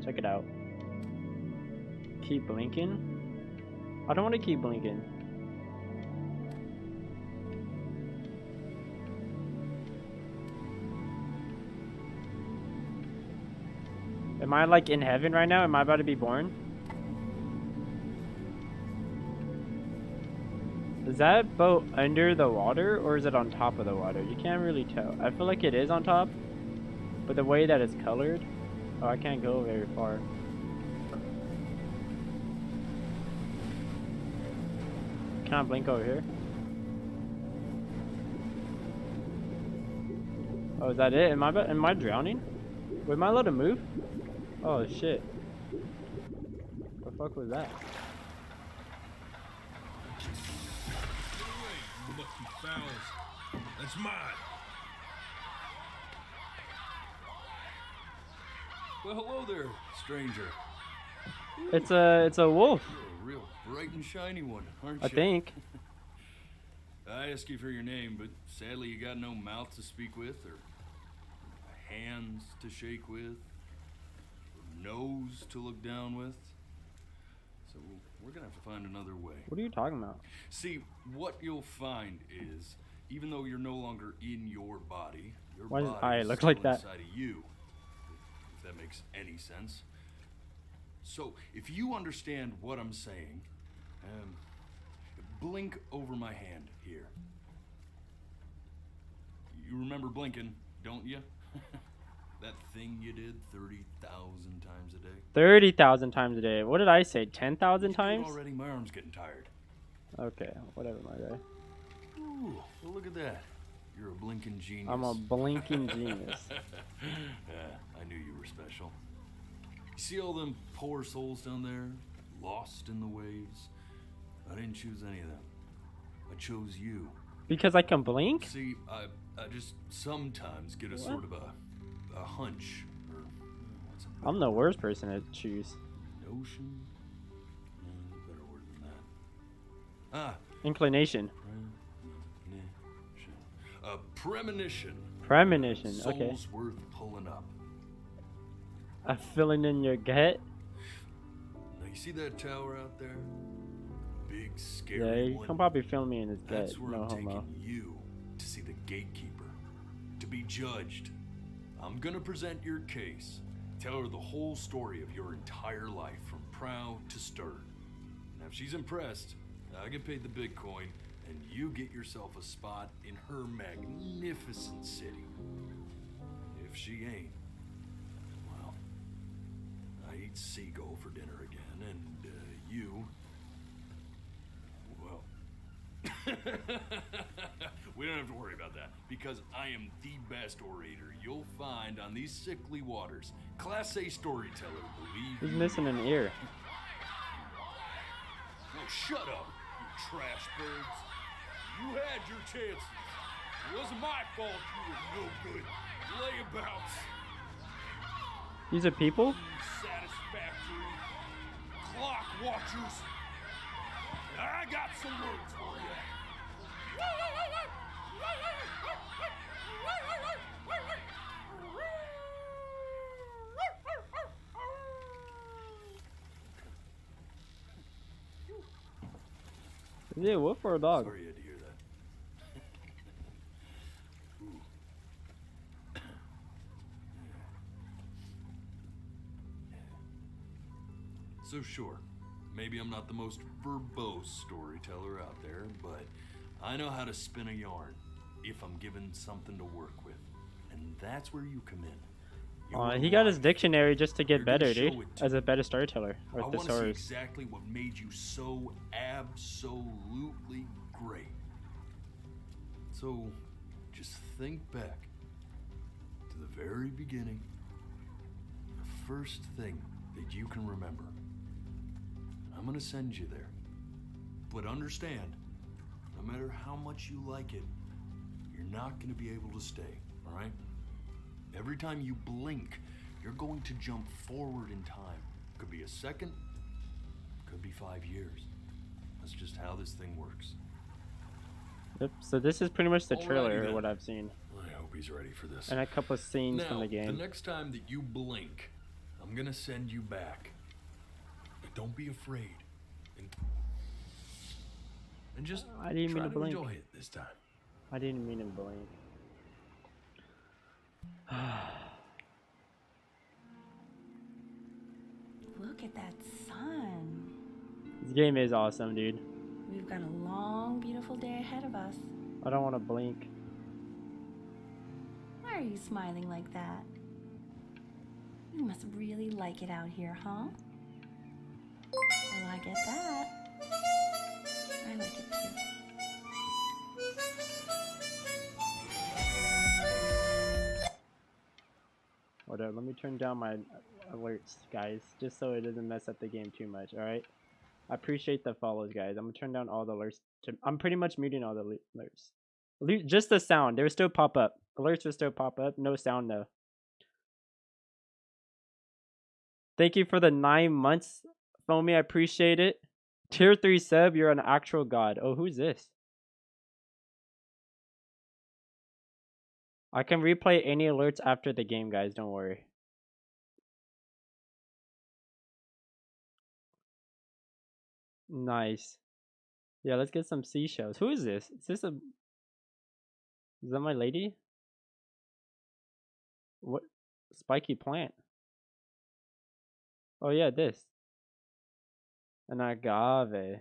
Check it out. Keep blinking? I don't want to keep blinking. Am I like in heaven right now? Am I about to be born? Is that boat under the water or is it on top of the water? You can't really tell. I feel like it is on top, but the way that it's colored, oh, I can't go very far. Can I blink over here? Oh, is that it? Am I drowning? Wait, am I allowed to move? Oh shit. What the fuck was that? You lucky fowls. That's mine. Well, hello there, stranger. It's a wolf. You're a real bright and shiny one, aren't you? I think. I asked you for your name, but sadly you got no mouth to speak with, or hands to shake with, or nose to look down with. So we're gonna have to find another way. What are you talking about? See, what you'll find is, even though you're no longer in your body, your Why does body eye is look still like that? inside of you. If that makes any sense. So, if you understand what I'm saying, blink over my hand here. You remember blinking, don't you? That thing you did 30,000 times a day. 30,000 times a day. What did I say? 10,000 times? Already, my arm's getting tired. Okay, whatever, my guy. Ooh, well, look at that. You're a blinking genius. I'm a blinking genius. Yeah, I knew you were special. You see all them poor souls down there, lost in the waves? I didn't choose any of them. I chose you. Because I can blink? See, I just sometimes get a sort of a hunch, or what's a I'm the worst person to choose. notion? No, better word than that. Ah, Inclination. premonition. A premonition. Premonition, Soul's okay. worth pulling up. A feeling in your gut? Now you see that tower out there? Big, Yeah, scary you one. can probably feel me in his gut. That's where No I'm homo. taking you to see the gatekeeper, to be judged. I'm gonna present your case, tell her the whole story of your entire life from prow to stern. Now if she's impressed, I get paid the Bitcoin, and you get yourself a spot in her magnificent city. If she ain't, well, I eat seagull for dinner again, and you, well, we don't have to worry about that, because I am the best orator you'll find on these sickly waters. Class A storyteller, believe He's you missing me. an ear. Oh, shut up, you trash birds. You had your chances. It wasn't my fault you were no good. Layabouts. These are people? Satisfactory clock watchers. I got some words for you. Is it a wolf or a dog? Sorry you had to hear that. Ooh. So sure, maybe I'm not the most verbose storyteller out there, but I know how to spin a yarn if I'm given something to work with. And that's where you come in. He got his dictionary just to get You're gonna better, show dude. it to As a me. better storyteller. I Or want to see thesaurus. exactly what made you so absolutely great. So, just think back to the very beginning, the first thing that you can remember. I'm gonna send you there. But understand, no matter how much you like it, you're not gonna be able to stay, all right? Every time you blink, you're going to jump forward in time. Could be a second, could be 5 years. That's just how this thing works. Yep, so this is pretty much the Alrighty trailer, then. what I've seen. I hope he's ready for this. And a couple of scenes Now, from the the game. next time that you blink, I'm gonna send you back. But don't be afraid. And just I didn't mean try to to blink. enjoy it this time. I didn't mean to blink. Look at that sun. This game is awesome, dude. We've got a long, beautiful day ahead of us. I don't want to blink. Why are you smiling like that? You must really like it out here, huh? Well, I get that. I like it too. Whatever, let me turn down my alerts, guys, just so it doesn't mess up the game too much, alright? I appreciate the follows, guys. I'm gonna turn down all the alerts. I'm pretty much muting all the alerts. Just the sound. They will still pop up. Alerts will still pop up. No sound, though. Thank you for the 9 months, Foamy. I appreciate it. Tier 3 sub. You're an actual god. Oh, who's this? I can replay any alerts after the game, guys. Don't worry. Nice. Yeah, let's get some seashells. Who is this? Is this a... Is that my lady? What? Spiky plant. Oh yeah, this. An agave.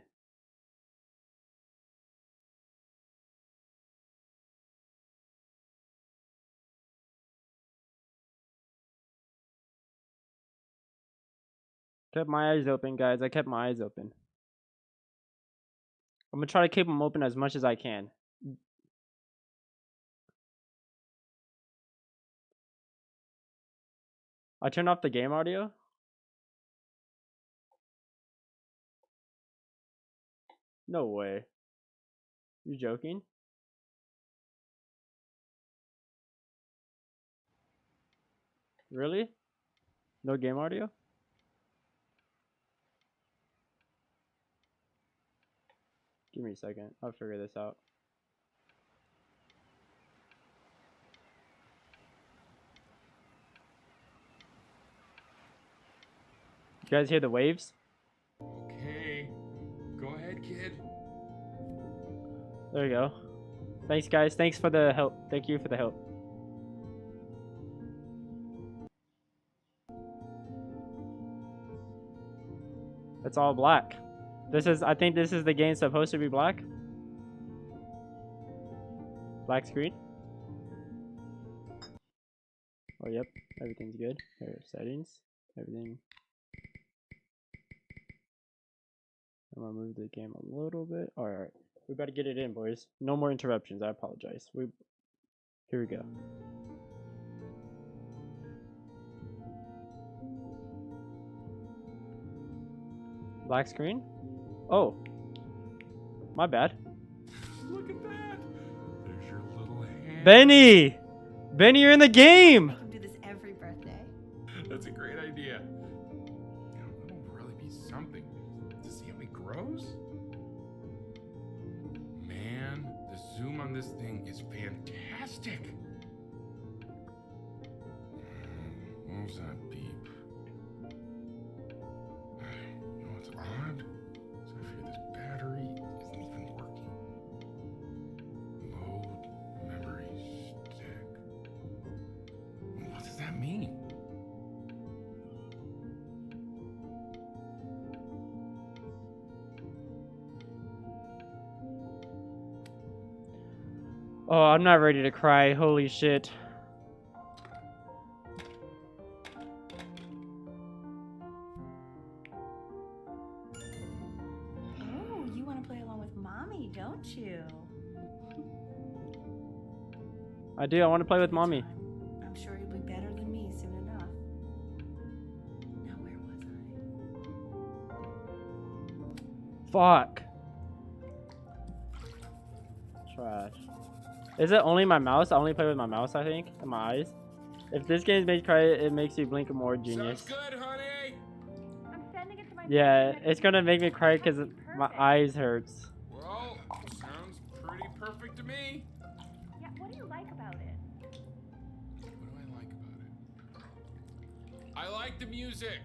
Kept my eyes open, guys. I kept my eyes open. I'm gonna try to keep them open as much as I can. I turned off the game audio. No way. You joking? Really? No game audio? Give me a second. I'll figure this out. You guys hear the waves? Okay. Go ahead, kid. There you go. Thanks, guys. Thanks for the help. Thank you for the help. It's all black. I think this is the game supposed to be black. Black screen. Oh, yep. Everything's good. Here, settings. Everything. I'm gonna move the game a little bit. Alright. We gotta get it in, boys. No more interruptions. I apologize. Here we go. Black screen? Oh. My bad. Look at that. There's your little hand. Benny! Benny, you're in the game! I can do this every birthday. That's a great idea. That'll really be something to see how he grows. Man, the zoom on this thing is fantastic. What was that beep? You know what's odd? So I fear this battery isn't even working. Load memory stick. What does that mean? Oh, I'm not ready to cry. Holy shit. Oh, you want to play along with Mommy, don't you? I do. I want to play with Mommy. I'm sure you'll be better than me soon enough. Now, where was I? Fuck. Trash. Is it only my mouse? I only play with my mouse, I think, and my eyes. If this game makes cry, it makes you blink more. Genius. Sounds good, honey. I'm sending it to my Yeah, friend. it's gonna make me cry because my eyes hurts. Well, sounds pretty perfect to me. Yeah, what do you like about it? What do I like about it? I like the music.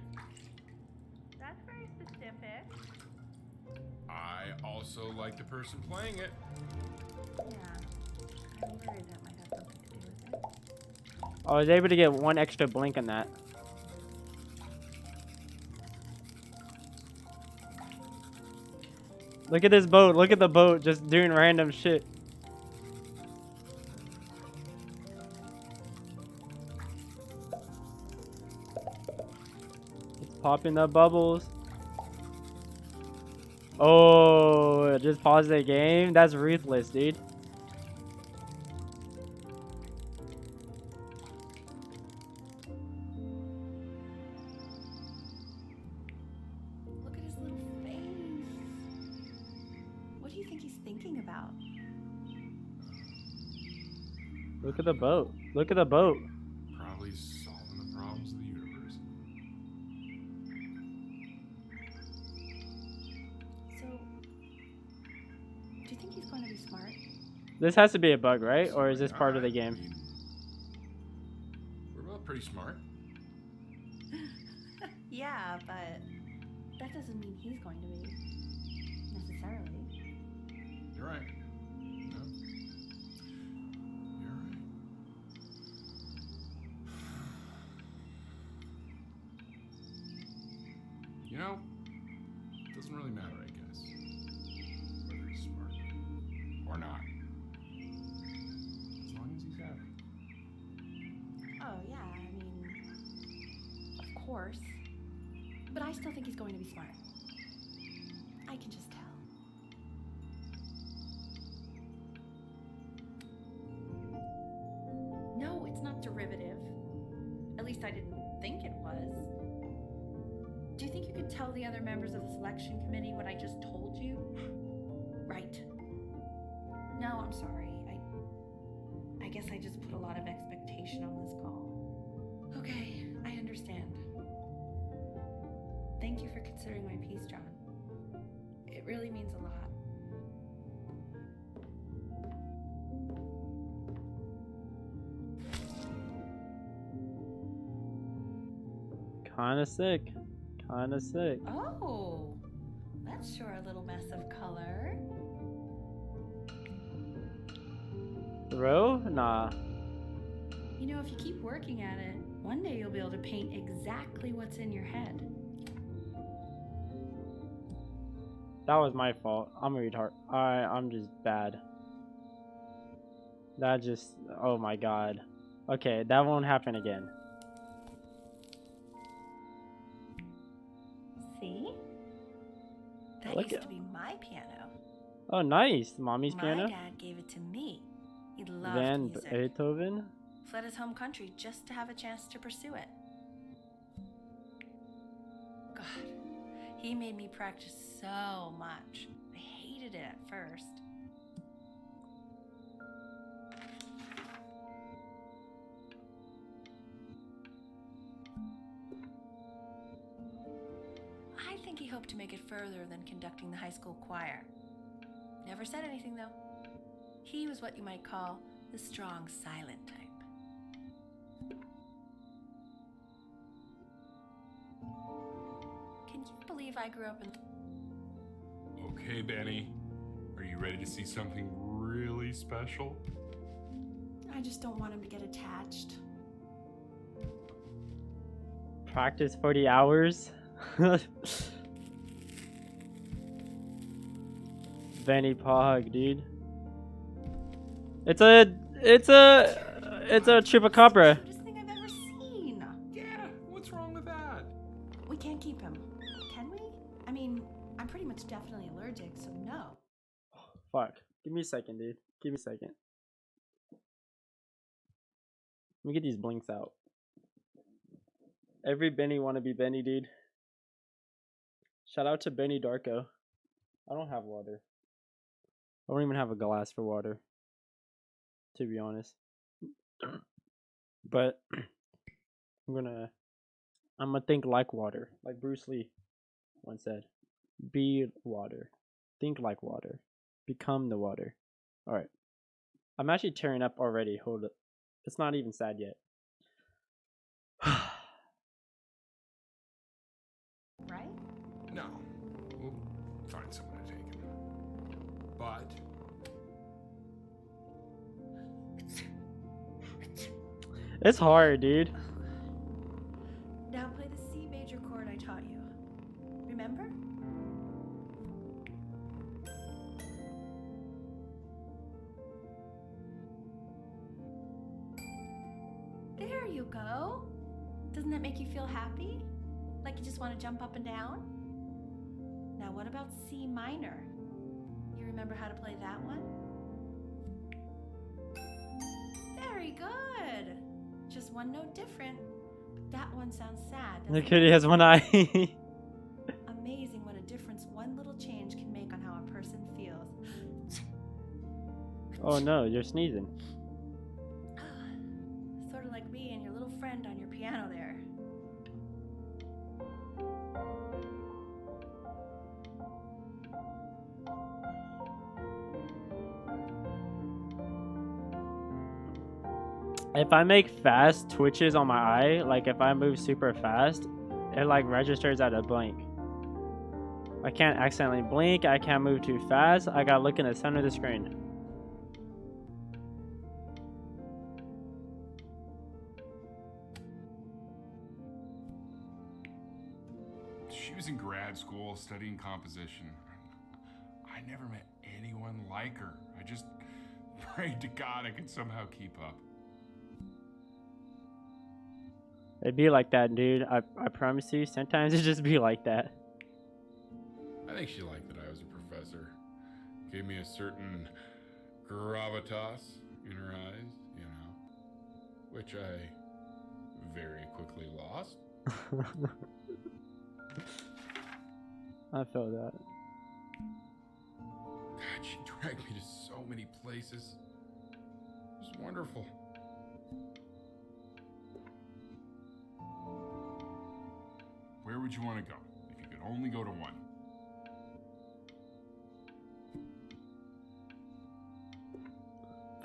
That's very specific. I also like the person playing it. Yeah. I'm worried that might have something to do with it. I was able to get one extra blink on that. Look at this boat. Look at the boat just doing random shit. It's popping the bubbles. Oh, just pause the game? That's ruthless, dude. Look at his little face. What do you think he's thinking about? Look at the boat. Look at the boat. Probably solving the problems of the universe. So, do you think he's going to be smart? This has to be a bug, right? Or is this Absolutely part of the not. game? I mean, we're both pretty smart. Yeah, but that doesn't mean he's going to be. Necessarily. You're right. No. You're right. You know, it doesn't really matter, I guess, whether he's smart or not. As long as he's happy. Oh, yeah, I mean, of course. But I still think he's going to be smart. I can just tell. No, it's not derivative. At least I didn't think it was. Do you think you could tell the other members of the selection committee what I just told you? Right. No, I'm sorry. I guess I just put a lot of expectation on this call. Okay, I understand. Thank you for considering my piece, John. It really means a lot. Kinda sick. Kinda sick. Oh, that's sure a little mess of color. Throw? Nah. You know, if you keep working at it, one day you'll be able to paint exactly what's in your head. That was my fault. I'm a retard. I'm just bad. That just... Oh my god. Okay, that won't happen again. See? That Look used at- to be my piano. Oh, nice. Mommy's My piano. dad gave it to me. He loved Van music. Beethoven. Fled his home country just to have a chance to pursue it. God, he made me practice so much. I hated it at first. I think he hoped to make it further than conducting the high school choir. Never said anything, though. He was what you might call the strong, silent type. Can you believe I grew up in... Okay, Benny. Are you ready to see something really special? I just don't want him to get attached. Practice 40 hours. Benny Pog, dude. It's a chupacabra. Cutest thing I've ever seen. Yeah, what's wrong with that? We can't keep him, can we? I mean, I'm pretty much definitely allergic, so no. Fuck. Give me a second, dude. Give me a second. Let me get these blinks out. Every Benny wanna be Benny, dude. Shout out to Benny Darko. I don't have water. I don't even have a glass for water, to be honest. But I'm gonna think like water, like Bruce Lee once said. Be water. Think like water. Become the water. Alright. I'm actually tearing up already. Hold up. It's not even sad yet. find someone to take him. But It's hard, dude. Now play the C major chord I taught you. Remember? There you go. Doesn't that make you feel happy? Like you just want to jump up and down? Now what about C minor? You remember how to play that one? Very good. Just one note different. But that one sounds sad. The doesn't kitty it? has one eye. Amazing what a difference one little change can make on how a person feels. Oh no, you're sneezing. Sort of like me and your little friend on your piano there. If I make fast twitches on my eye, like if I move super fast, it like registers at a blank. I can't accidentally blink, I can't move too fast, I gotta look in the center of the screen. she was in grad school studying composition. I never met anyone like her. I just prayed to God I could somehow keep up. It'd be like that, dude. I promise you, sometimes it just be like that. I think she liked that I was a professor. Gave me a certain gravitas in her eyes, you know, which I very quickly lost. I feel that. God, she dragged me to so many places. It was wonderful. Where would you want to go if you could only go to one?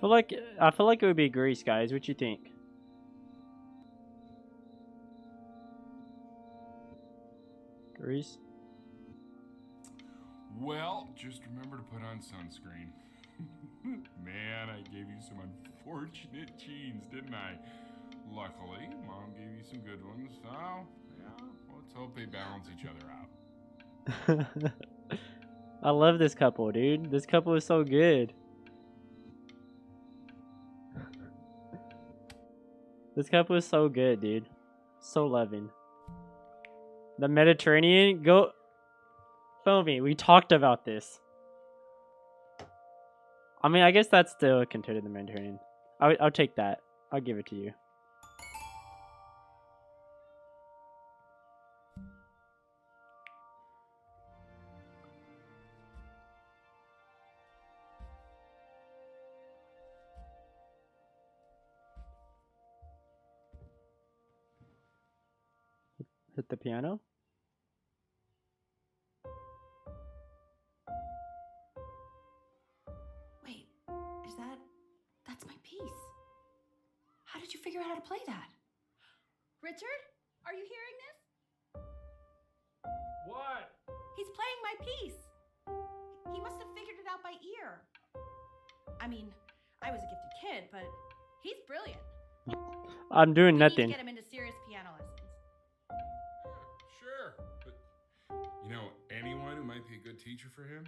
I feel like it would be Greece, guys. What you think? Greece? Well, just remember to put on sunscreen. Man, I gave you some unfortunate genes, didn't I? Luckily, Mom gave you some good ones, so yeah, let's hope they balance each other out. I love this couple, dude. This couple is so good. This couple is so good, dude. So loving. The Mediterranean, go. Feel me, we talked about this. I mean, I guess that's still considered the Mediterranean. I'll take that. I'll give it to you. Hit the piano. Wait, that's my piece. How did you figure out how to play that? Richard, are you hearing this? What? He's playing my piece. He must have figured it out by ear. I mean, I was a gifted kid, but he's brilliant. I'm doing We need to nothing. get him into serious piano lessons. Sure, but you know anyone who might be a good teacher for him?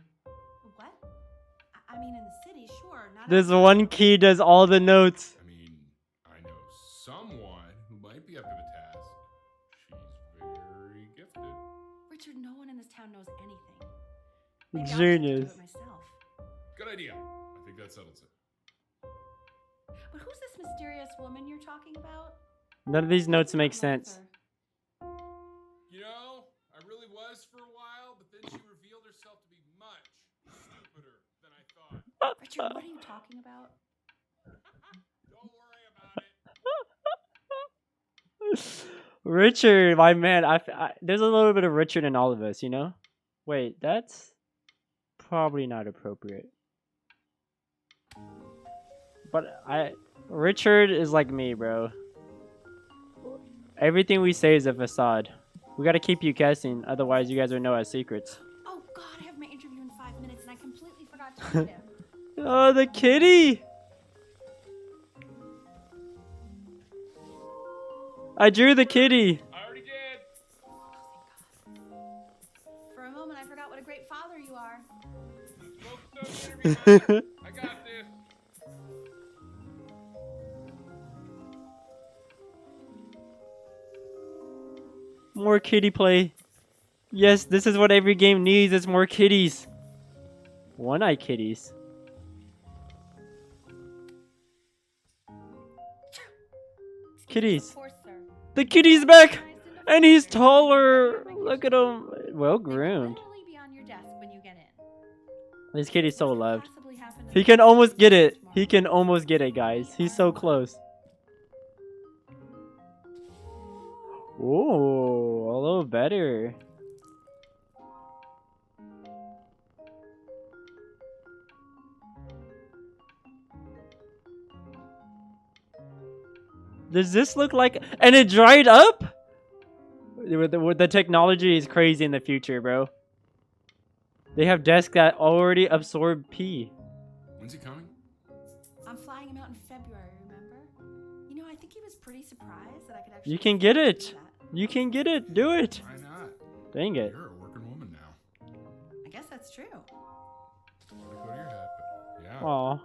What? I mean, in the city, sure. Not This outside. one key does all the notes. I mean, I know someone who might be up to the task. She's very gifted. Richard, no one in this town knows anything. Maybe I'll just Genius. do it myself. Good idea. I think that settles it. But who's this mysterious woman you're talking about? None of these notes make Not sense. her. You know, I really was for a while, but then she revealed herself to be much stupider than I thought. Richard, what are you talking about? Don't worry about it. Richard, my man. There's a little bit of Richard in all of us, you know? Wait, that's probably not appropriate. But Richard is like me, bro. Everything we say is a facade. We gotta keep you guessing, otherwise you guys will know our secrets. Oh God, I have my alternative. Oh, the kitty! I drew the kitty. I already did. For a moment, I forgot what a great father you are. Focus on the interview, man. I got this. More kitty play. Yes, this is what every game needs. It's more kitties. One-eye kitties. Kitties. Of course, sir. The kitty's back! Organized into And he's folders. taller. They Look at him. Well will groomed. literally be on your desk when you get in. This kitty's so What could loved. possibly happen to He the can almost get it. tomorrow? He can almost get it, guys. He's so close. Ooh, a little better. Does this look like... And it dried up? With the technology is crazy in the future, bro. They have desks that already absorb pee. When's he coming? I'm flying him out in February, remember? You know, I think he was pretty surprised that I could actually. You can get do it. that. You can get it. Do it. Why not? Dang it. You're a working woman now. I guess that's true. Let it go to your head. But yeah. Aw.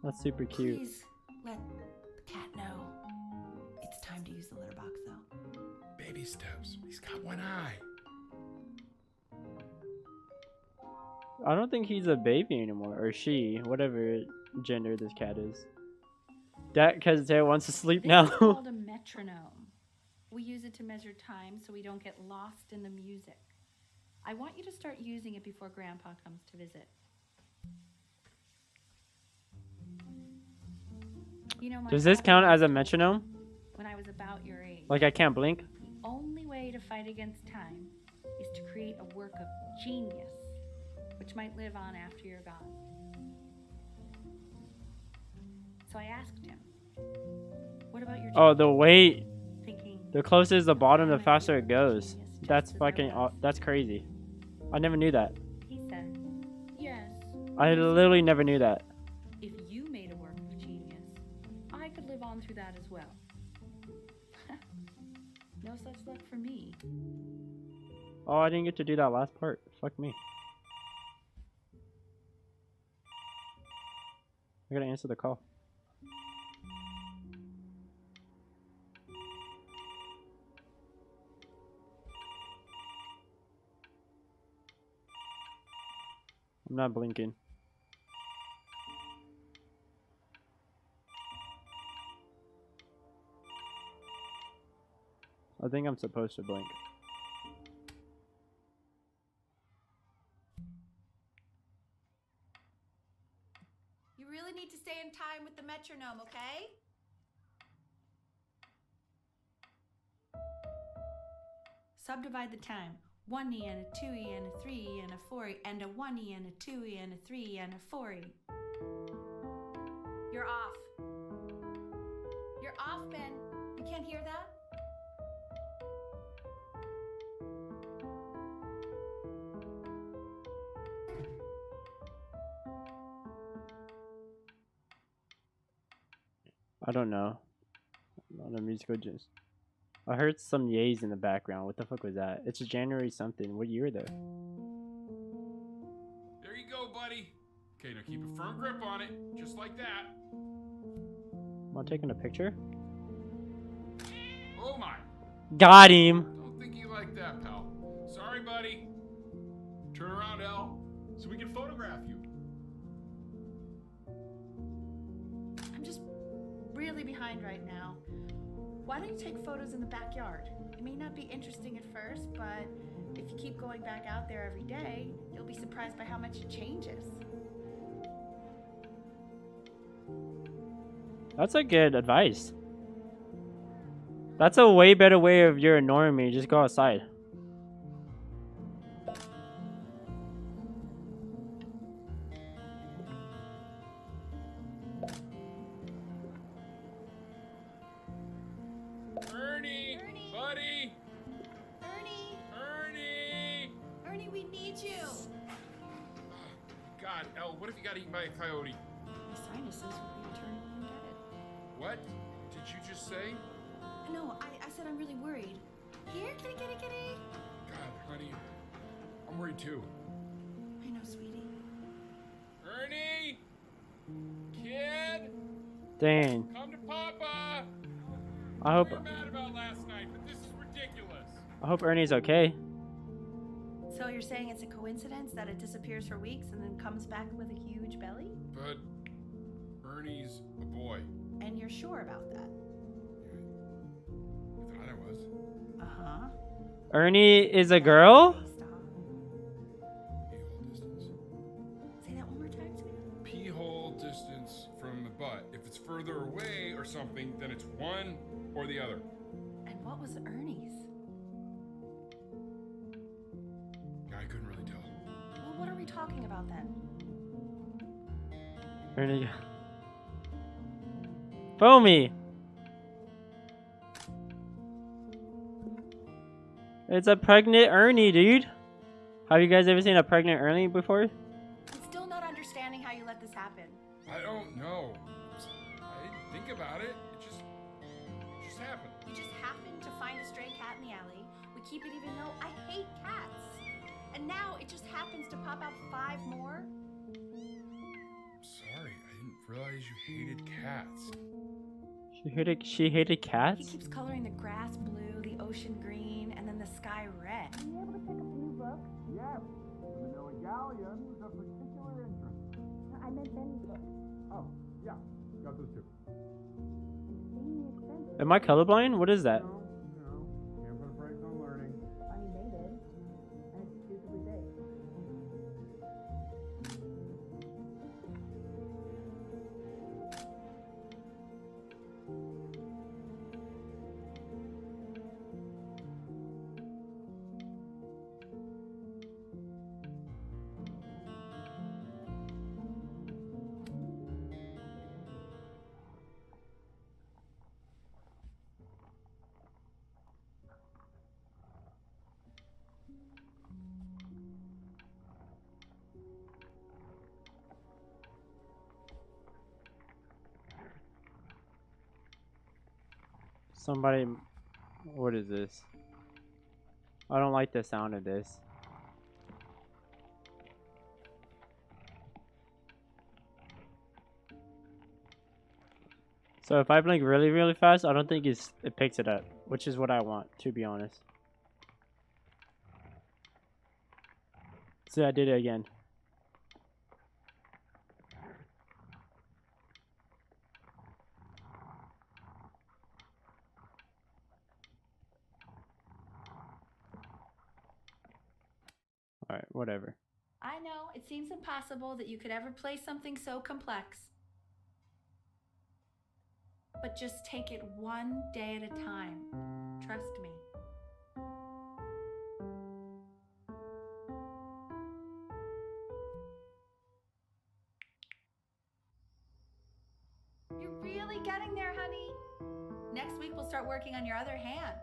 That's super cute. Please let the cat know. It's time to use the litter box, though. Baby steps. He's got one eye. I don't think he's a baby anymore. Or she. Whatever gender this cat is. That because Dad wants to sleep This now. is called a metronome. We use it to measure time so we don't get lost in the music. I want you to start using it before Grandpa comes to visit. You know, my Does this father count as a once told me metronome? when I was about your age, Like I can't blink? the only way to fight against time is to create a work of genius, which might live on after you're gone. So I asked him, what about your Oh, the weight. thinking? The closer to the bottom, the "I might faster be it goes. genius just That's as I fucking... was." That's crazy. I never knew that. He said, yes. I literally never knew that. If you made a work of genius, I could live on through that as well. No such luck for me. Oh, I didn't get to do that last part. Fuck me. I gotta answer the call. I'm not blinking. I think I'm supposed to blink. You really need to stay in time with the metronome, okay? Subdivide the time. 1E and a 2E and a 3E and a 4E and a 1E and a 2E and a 3E and a 4E. You're off. You're off, Ben. You can't hear that? I don't know. On a musical just. I heard some yays in the background. What the fuck was that? It's January something. What year though? There you go, buddy. Okay, now keep a firm grip on it, just like that. Am I taking a picture? Oh my. Got him. Don't think you like that, pal. Sorry, buddy. Turn around, Al, so we can photograph you. I'm just really behind right now. Why don't you take photos in the backyard? It may not be interesting at first, but if you keep going back out there every day, you'll be surprised by how much it changes. That's a good advice. That's a way better way of you're ignoring me. Just go outside. Ernie, Ernie. buddy, Ernie! Ernie. Ernie, we need you! God God, Elle, what if you got eaten by a coyote? My sinuses will be eternally indebted. What did you just say? No, I said I'm really worried. Here, kitty, kitty, kitty. God, honey, I'm worried too. I know, sweetie. Ernie! Kid! Dang. Come to Papa! I hope You're mad about last night, but this is ridiculous. Ernie's okay. So you're saying it's a coincidence that it disappears for weeks and then comes back with a huge belly? But Ernie's a boy. And you're sure about that? I thought I was. Uh-huh. Ernie is a girl? Okay, stop. Pee-hole distance. Say that one more time, sweetie. Pee-hole distance from the butt. If it's further away or something, then it's one or the other. And what was Ernie's? I couldn't really tell. Well, what are we talking about then? Ernie. Foamy! It's a pregnant Ernie, dude. Have you guys ever seen a pregnant Ernie before? I'm still not understanding how you let this happen. I don't know. I didn't think about it. It just happened. You just happened to find a stray cat in the alley. We keep it even though I hate cats. And now it just happens to pop out 5 more. Sorry, I didn't realize you hated cats. She hated He cats? keeps coloring the grass blue, the ocean green, and then the sky red. Are you able to take a blue book? Yes, the Manila Galleon was of particular interest. I meant Benny's book. Oh, yeah, got those two. Extremely expensive. Am I colorblind? What is that? No, can't put brakes on learning. I mean, they did. And it's stupidly big. Somebody... What is this? I don't like the sound of this. So if I blink really, really fast, I don't think it picks it up, which is what I want, to be honest. See, I did it again. Alright, whatever. I know, it seems impossible that you could ever play something so complex. But just take it one day at a time. Trust me. You're really getting there, honey. Next week we'll start working on your other hand.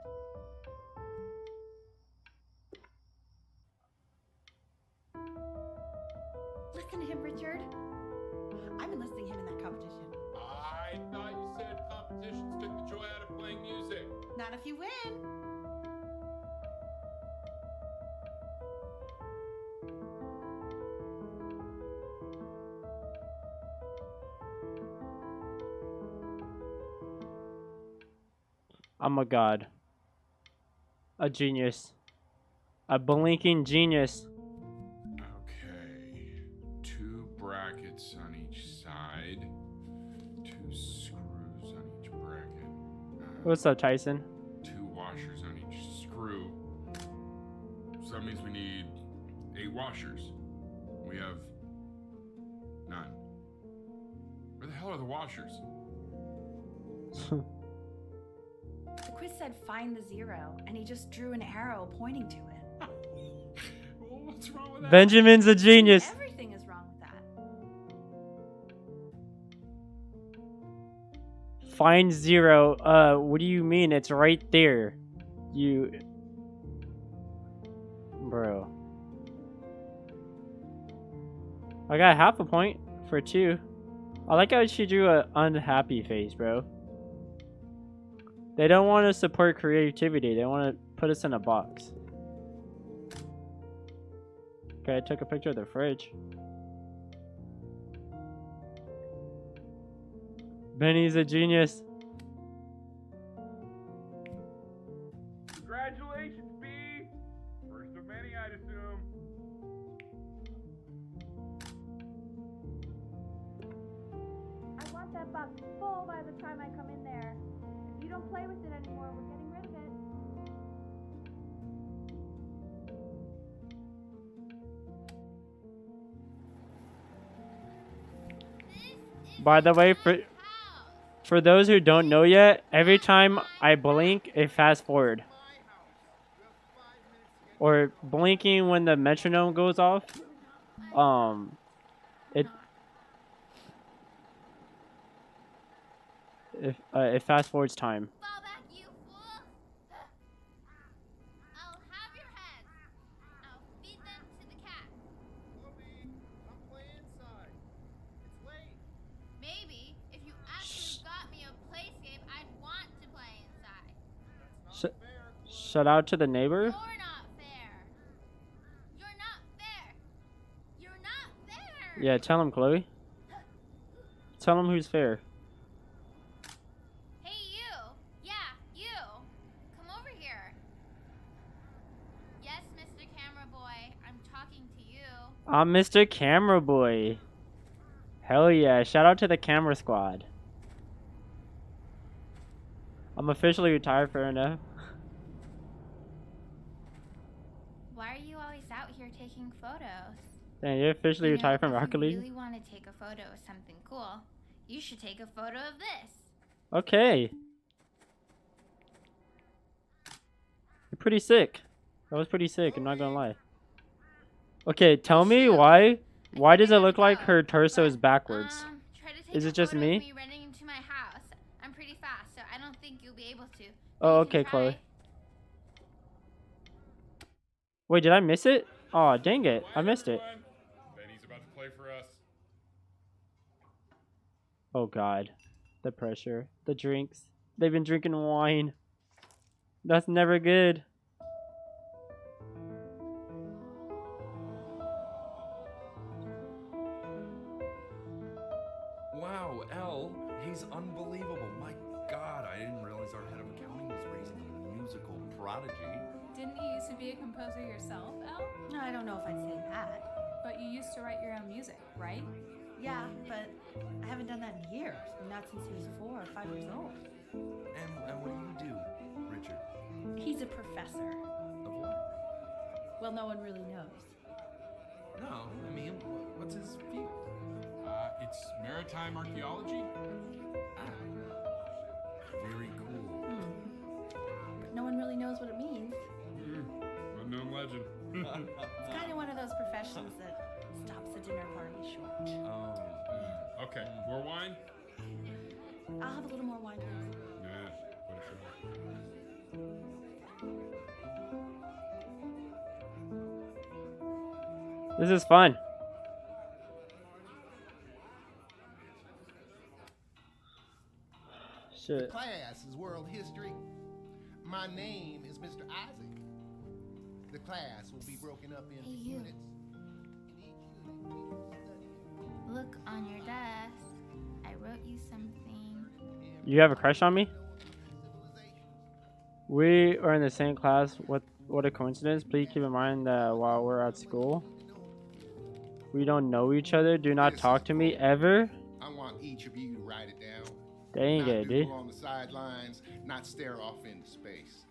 Listen to him, Richard. I've been listening to him in that competition. I thought you said competitions took the joy out of playing music. Not if you win. I'm a god. A genius. A blinking genius. Okay. 2 brackets on each side. 2 screws on each bracket. What's up, Tyson? 2 washers on each screw. So that means we need 8 washers. We have 9. Where the hell are the washers? The quiz said find the 0, and he just drew an arrow pointing to it. Well, what's wrong with that? Benjamin's a genius. Everything is wrong with that. Find 0. What do you mean? It's right there. Bro. I got half a point for 2. I like how she drew an unhappy face, bro. They don't want to support creativity. They want to put us in a box. Okay, I took a picture of the fridge. Benny's a genius. Congratulations, B! First of many, I'd assume. I want that box full by the time I come in there. If you don't play with it anymore, we're getting rid of it. By the way, for those who don't know yet, every time I blink, it fast forward. Or blinking when the metronome goes off, it fast forwards time. Fall back, you fool! I'll have your heads. I'll feed them to the cat. Chloe, I'm playing inside. It's late. Maybe if you actually got me a playscape, I'd want to play inside. Sh shout out to the neighbor. You're not fair. You're not fair. You're not fair. Yeah, tell him, Chloe. Tell him who's fair. Hey, you. Yeah, you. Come over here. Yes, Mr. Camera Boy. I'm talking to you. I'm Mr. Camera Boy. Hell yeah, shout out to the camera squad. I'm officially retired, fair enough. Why are you always out here taking photos? Dang, you're officially retired from Rocket If you League? really want to take a photo of something cool, you should take a photo of this. Okay. You're pretty sick. That was pretty sick, I'm not gonna lie. Okay, tell me why does it look like her torso is backwards? Try to take Is a it just photo me? of me running into my house. I'm pretty fast, so I don't think you'll be able to. Oh, You can okay, Chloe. try. Wait, did I miss it? Oh, dang it. I missed it. Benny's about to play for us. Oh god. The pressure. The drinks. They've been drinking wine. That's never good. Wow, L, he's unbelievable. My God, I didn't realize our head of accounting was raising a musical prodigy. Didn't you used to be a composer yourself, Elle? No, I don't know if I'd say that. But you used to write your own music, right? Yeah, but I haven't done that in years. Not since he was 4 or 5 years old. And what do you do, Richard? He's a professor. Of what? Well, no one really knows. No, I mean, what's his field? It's maritime archaeology. Very cool. But no one really knows what it means. Unknown legend. It's kind of one of those professions that stops a dinner party short. Okay, more wine? I'll have a little more wine, please. Nah, what a show. This is fun. Shit. Class is world history. My name is Mr. Isaac. The class will be broken up into Hey, you. units. In each unit, we will study Look on your desk. I wrote you something. You have a crush on me? We are in the same class. What a coincidence. Please keep in mind that while we're at school, we don't know each other. Do not talk to me ever. I want each of you to write it down. Dang Not it, dude. doodle on the sidelines, not stare off into space.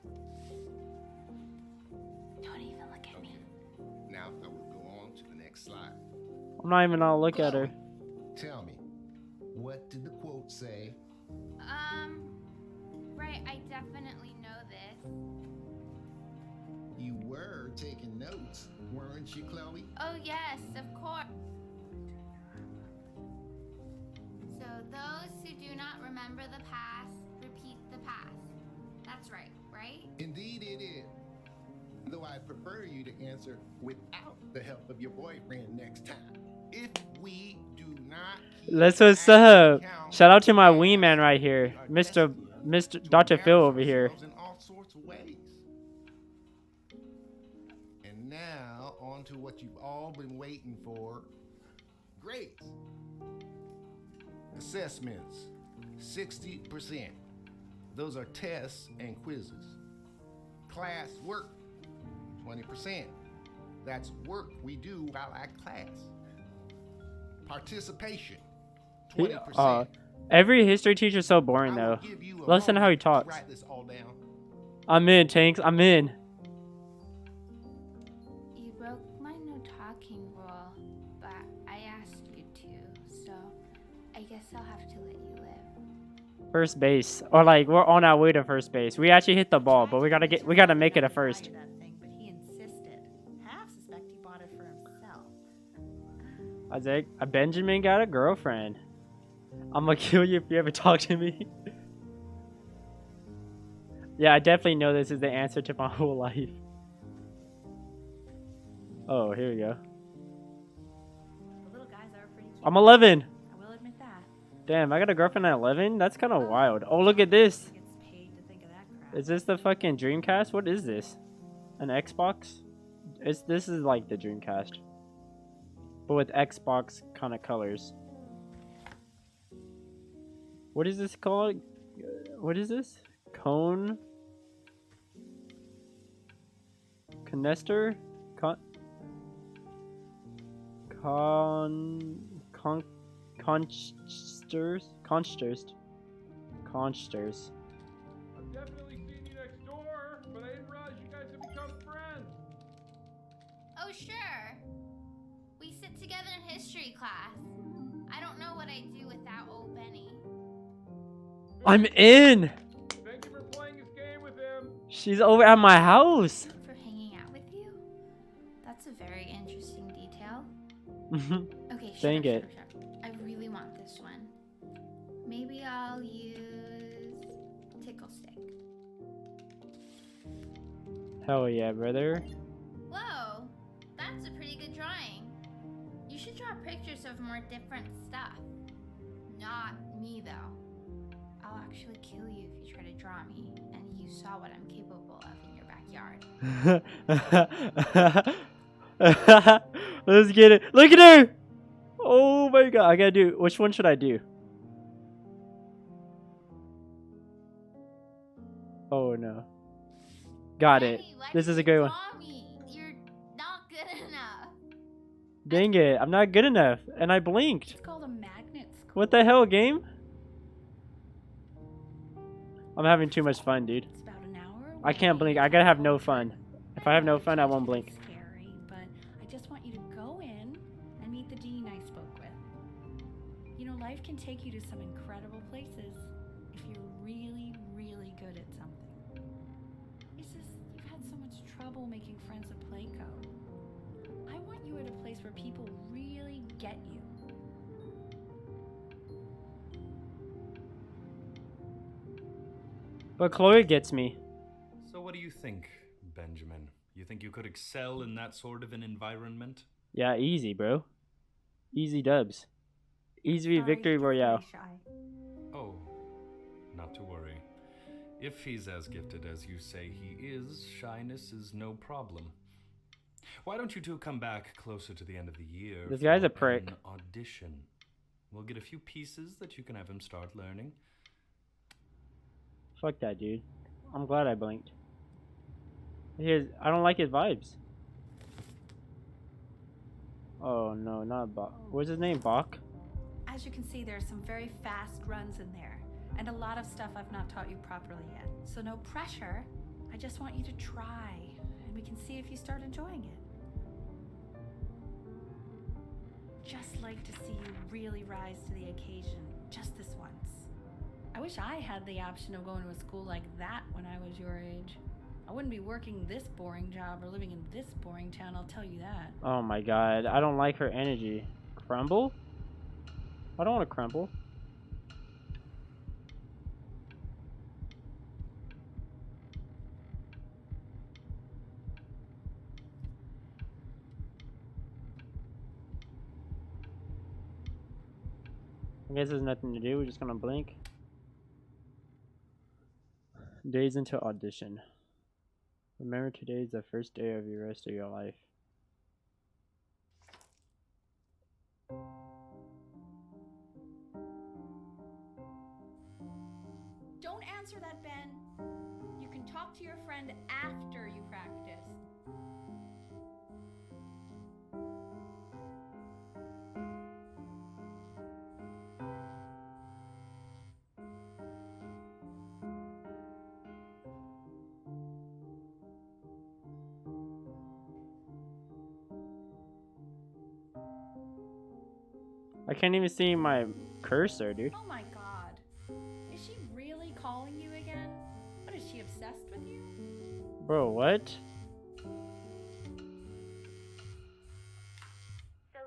Don't even look at me. Now I will go on to the next slide. I'm not even gonna look at her. Tell me, what did the quote say? Right, I definitely know this. You were taking notes, weren't you, Chloe? Oh, yes, of course. So, those who do not remember the past, repeat the past. That's right, right? Indeed it is. though I prefer you to answer without the help of your boyfriend next time. If we do not keep Let's what's accurate up. count Shout out to my of wee man tasks, right here, we are Mr. destined to Dr. Phil embarrass over here. ourselves in all sorts of ways. And now, on to what you've all been waiting for. Grades. Assessments, 60%. Those are tests and quizzes. Class work, 20%. That's work we do while at class. Participation, 20%. Every history teacher's so boring I will though. give you a Listen to how he moment to talks. write this all down. I'm in, Tanks. I'm in. You broke my no talking rule, but I asked you to, so I guess I'll have to let you live. First base, or like we're on our way to first base. We actually hit the ball, but we gotta make it a first. That thing, but he insisted. Half suspect he bought it for himself. Isaac, a Benjamin got a girlfriend. I'm gonna kill you if you ever talk to me. Yeah, I definitely know this is the answer to my whole life. Oh, here we go. The little guys are pretty cute. I'm 11. I will admit that. Damn, I got a girlfriend at 11? That's kind of wild. Oh, look at this. Gets paid to think of that crap. Is this the fucking Dreamcast? What is this? An Xbox? This is like the Dreamcast, but with Xbox kind of colors. What is this called? What is this? Canister? Consters. I've definitely seen you next door, but I didn't realize you guys had become friends. Oh, sure. We sit together in history class. I don't know what I'd do without old Benny. I'm in! Thank you for playing this game with him. She's over at my house! For hanging out with you? That's a very interesting detail. Okay, shut Dang up, it. shut up, shut up. I really want this one. Maybe I'll use Tickle Stick. Hell yeah, brother. Whoa, that's a pretty good drawing. You should draw pictures of more different stuff. Not me, though. I'll actually kill you if you try to draw me, and you saw what I'm capable of in your backyard. Let's get it. Look at her! Oh my god, I gotta do. Which one should I do? Oh no. Got it. Benny, why This did is a you good one. draw me? You're not good enough. Dang it, I'm not good enough. And I blinked. It's called a magnet school. What the hell, game? I'm having too much fun, dude. It's about an hour I can't blink. I gotta have no fun. If I have no fun, I won't blink. Scary, but I just want you to go in and meet the dean I spoke with. You know, life can take you to some incredible places if you're really, really good at something. It's just you've had so much trouble making friends at Playco. I want you at a place where people really get you. But Chloe gets me. So what do you think, Benjamin? You think you could excel in that sort of an environment? Yeah, easy, bro. Easy dubs. Easy victory royale. Oh, not to worry. If he's as gifted as you say he is, shyness is no problem. Why don't you two come back closer to the end of the year? This guy's for a prick. an audition. We'll get a few pieces that you can have him start learning. Fuck that, dude. I'm glad I blinked. I don't like his vibes. Oh no, not Bach. What's his name? Bach? As you can see, there are some very fast runs in there, and a lot of stuff I've not taught you properly yet. So no pressure. I just want you to try, and we can see if you start enjoying it. Just like to see you really rise to the occasion, just this once. I wish I had the option of going to a school like that when I was your age. I wouldn't be working this boring job or living in this boring town, I'll tell you that. Oh my god, I don't like her energy. Crumble? I don't want to crumble. I guess there's nothing to do. We're just gonna blink. Days into audition. Remember, today is the first day of the rest of your life. Don't answer that, Ben. You can talk to your friend after you practice. I can't even see my cursor, dude. Oh my god. Is she really calling you again? What, is she obsessed with you? Bro, what? So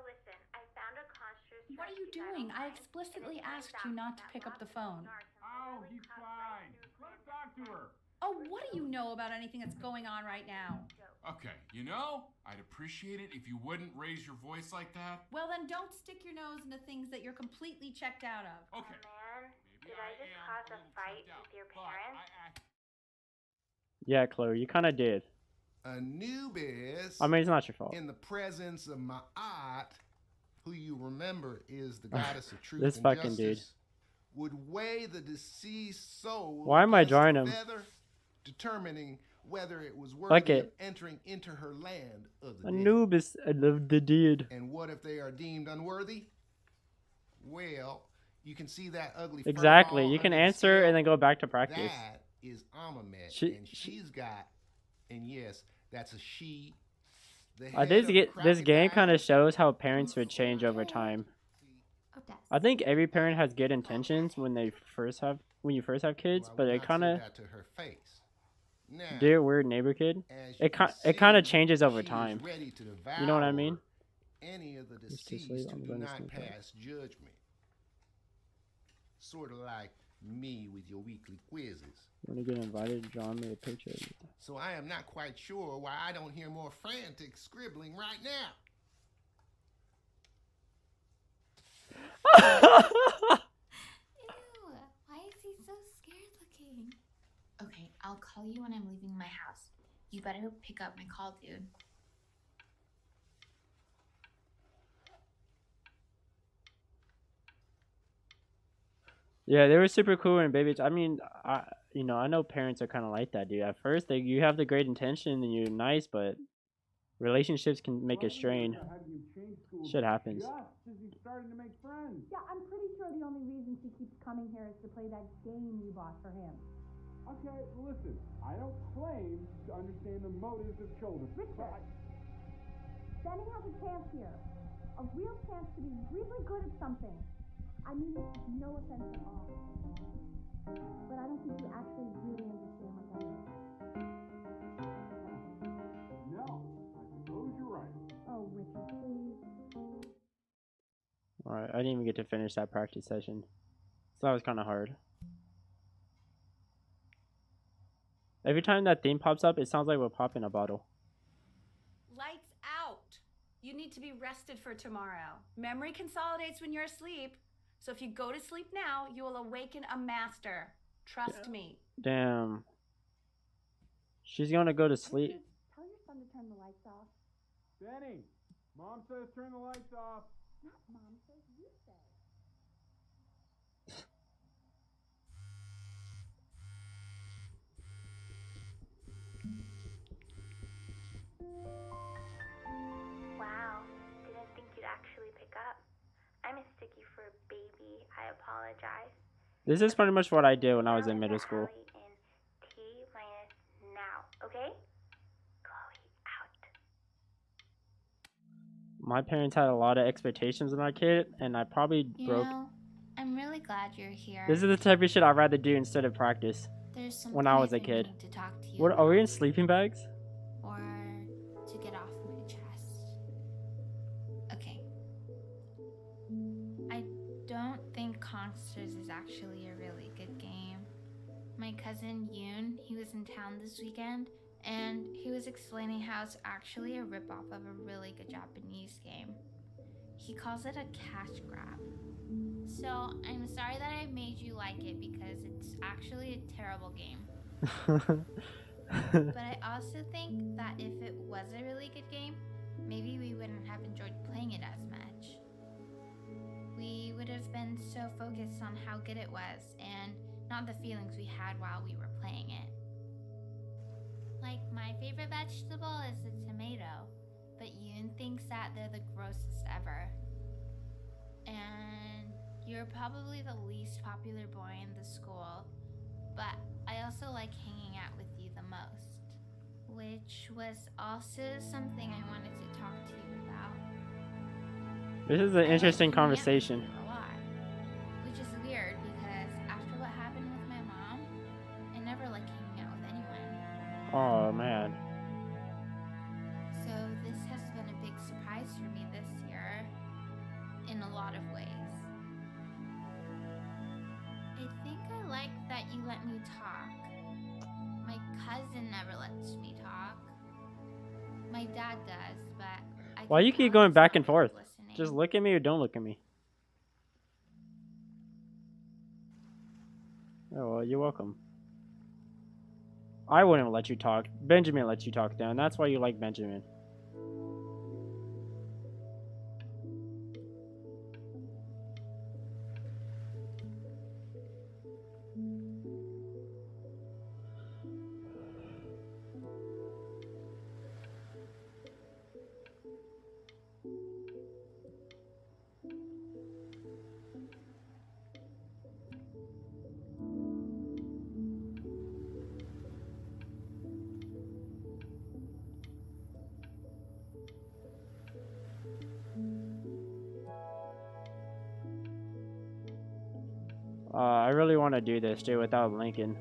listen, I found a construct. What are you doing? I explicitly asked you not to pick up the phone. Oh, he's fine. Let him talk to her. Oh, what do you know about anything that's going on right now? Okay, you know, I'd appreciate it if you wouldn't raise your voice like that. Well, then don't stick your nose into things that you're completely checked out of. Okay. Man, Maybe did I just am cause a little fight checked out, with your but parents? Yeah, Chloe, you kind of did. Anubis, I mean, it's not your fault. in the presence of Ma'at, who you remember is the goddess of truth This and fucking justice, dude. would weigh the deceased soul. Why am I against a drawing him? feather, determining whether it was Fuck worthy it. of entering into her land of the dead. Anubis, I love the dude. And what if they are deemed unworthy? Well, you can see that ugly fur Exactly. ball You can under the answer scale? and then go back to practice. That is Amamet, She- and she's got, and yes, that's a she. The This head of this game kind of crocodile. shows how parents would change over time. I think every parent has good intentions when you first have kids, Well, I but would it not kind say of, that to her face. Now, dear weird neighbor kid, as it you can kind of see, changes over she is time. ready to You know what I mean? devour any of the Just to deceased sleep, who I'm do gonna not sneak out. pass judgment. Sort of like me with your weekly quizzes. When you get invited, draw me a picture. So I am not quite sure why I don't hear more frantic scribbling right now. Ew, why is he so scared looking? Okay, I'll call you when I'm leaving my house. You better pick up my call, dude. Yeah, they were super cool and babies. I mean, I know parents are kind of like that, dude. At first, you have the great intention and you're nice, but relationships can make it strained. Shit happens. Since you started to make friends. Yeah, I'm pretty sure the only reason she keeps coming here is to play that game you bought for him. Okay, listen, I don't claim to understand the motives of children. Richard, Benny has a chance here. A real chance to be really good at something. I mean this with no offense at all. But I don't think you actually really understand what that is. No, I suppose you're right. Oh, Richard, please. Alright, I didn't even get to finish that practice session. So that was kind of hard. Every time that theme pops up, it sounds like we're popping a bottle. Lights out. You need to be rested for tomorrow. Memory consolidates when you're asleep. So if you go to sleep now, you will awaken a master. Trust me. Damn. She's gonna go to sleep. Richard, tell your son to turn the lights off. Benny, Mom says turn the lights off. Not Mom says, you say. Wow, didn't think you'd actually pick up. I mistook you for a baby. I apologize. This is pretty much what I did when I was in middle Allie school. in T minus now, okay? Chloe out. My parents had a lot of expectations of my kid, and I probably You broke. know, I'm really glad you're here. This is the type of shit I'd rather do instead of practice. There's something when I was a think kid. need to talk to you What are we in about, sleeping bags? or to get off my chest. Okay. I don't think Consters is actually a really good game. My cousin Yoon, he was in town this weekend, and he was explaining how it's actually a ripoff of a really good Japanese game. He calls it a cash grab. So I'm sorry that I made you like it because it's actually a terrible game. But I also think that if it was a really good game, maybe we wouldn't have enjoyed playing it as much. We would have been so focused on how good it was and not the feelings we had while we were playing it. Like, my favorite vegetable is the tomato, but Yoon thinks that they're the grossest ever. And you're probably the least popular boy in the school, but I also like hanging out with you the most, which was also something I wanted to talk to you about. This is an interesting conversation. A lot, which is weird because after what happened with my mom, I never liked hanging out with anyone. Oh man. So this has been a big surprise for me this year, in a lot of ways. I think I like that you let me talk. My cousin never lets me talk. My dad does, but Why you keep going back and forth? Just look at me or don't look at me. Oh, well, you're welcome. I wouldn't let you talk. Benjamin lets you talk down. That's why you like Benjamin. I really want to do this too without Lincoln.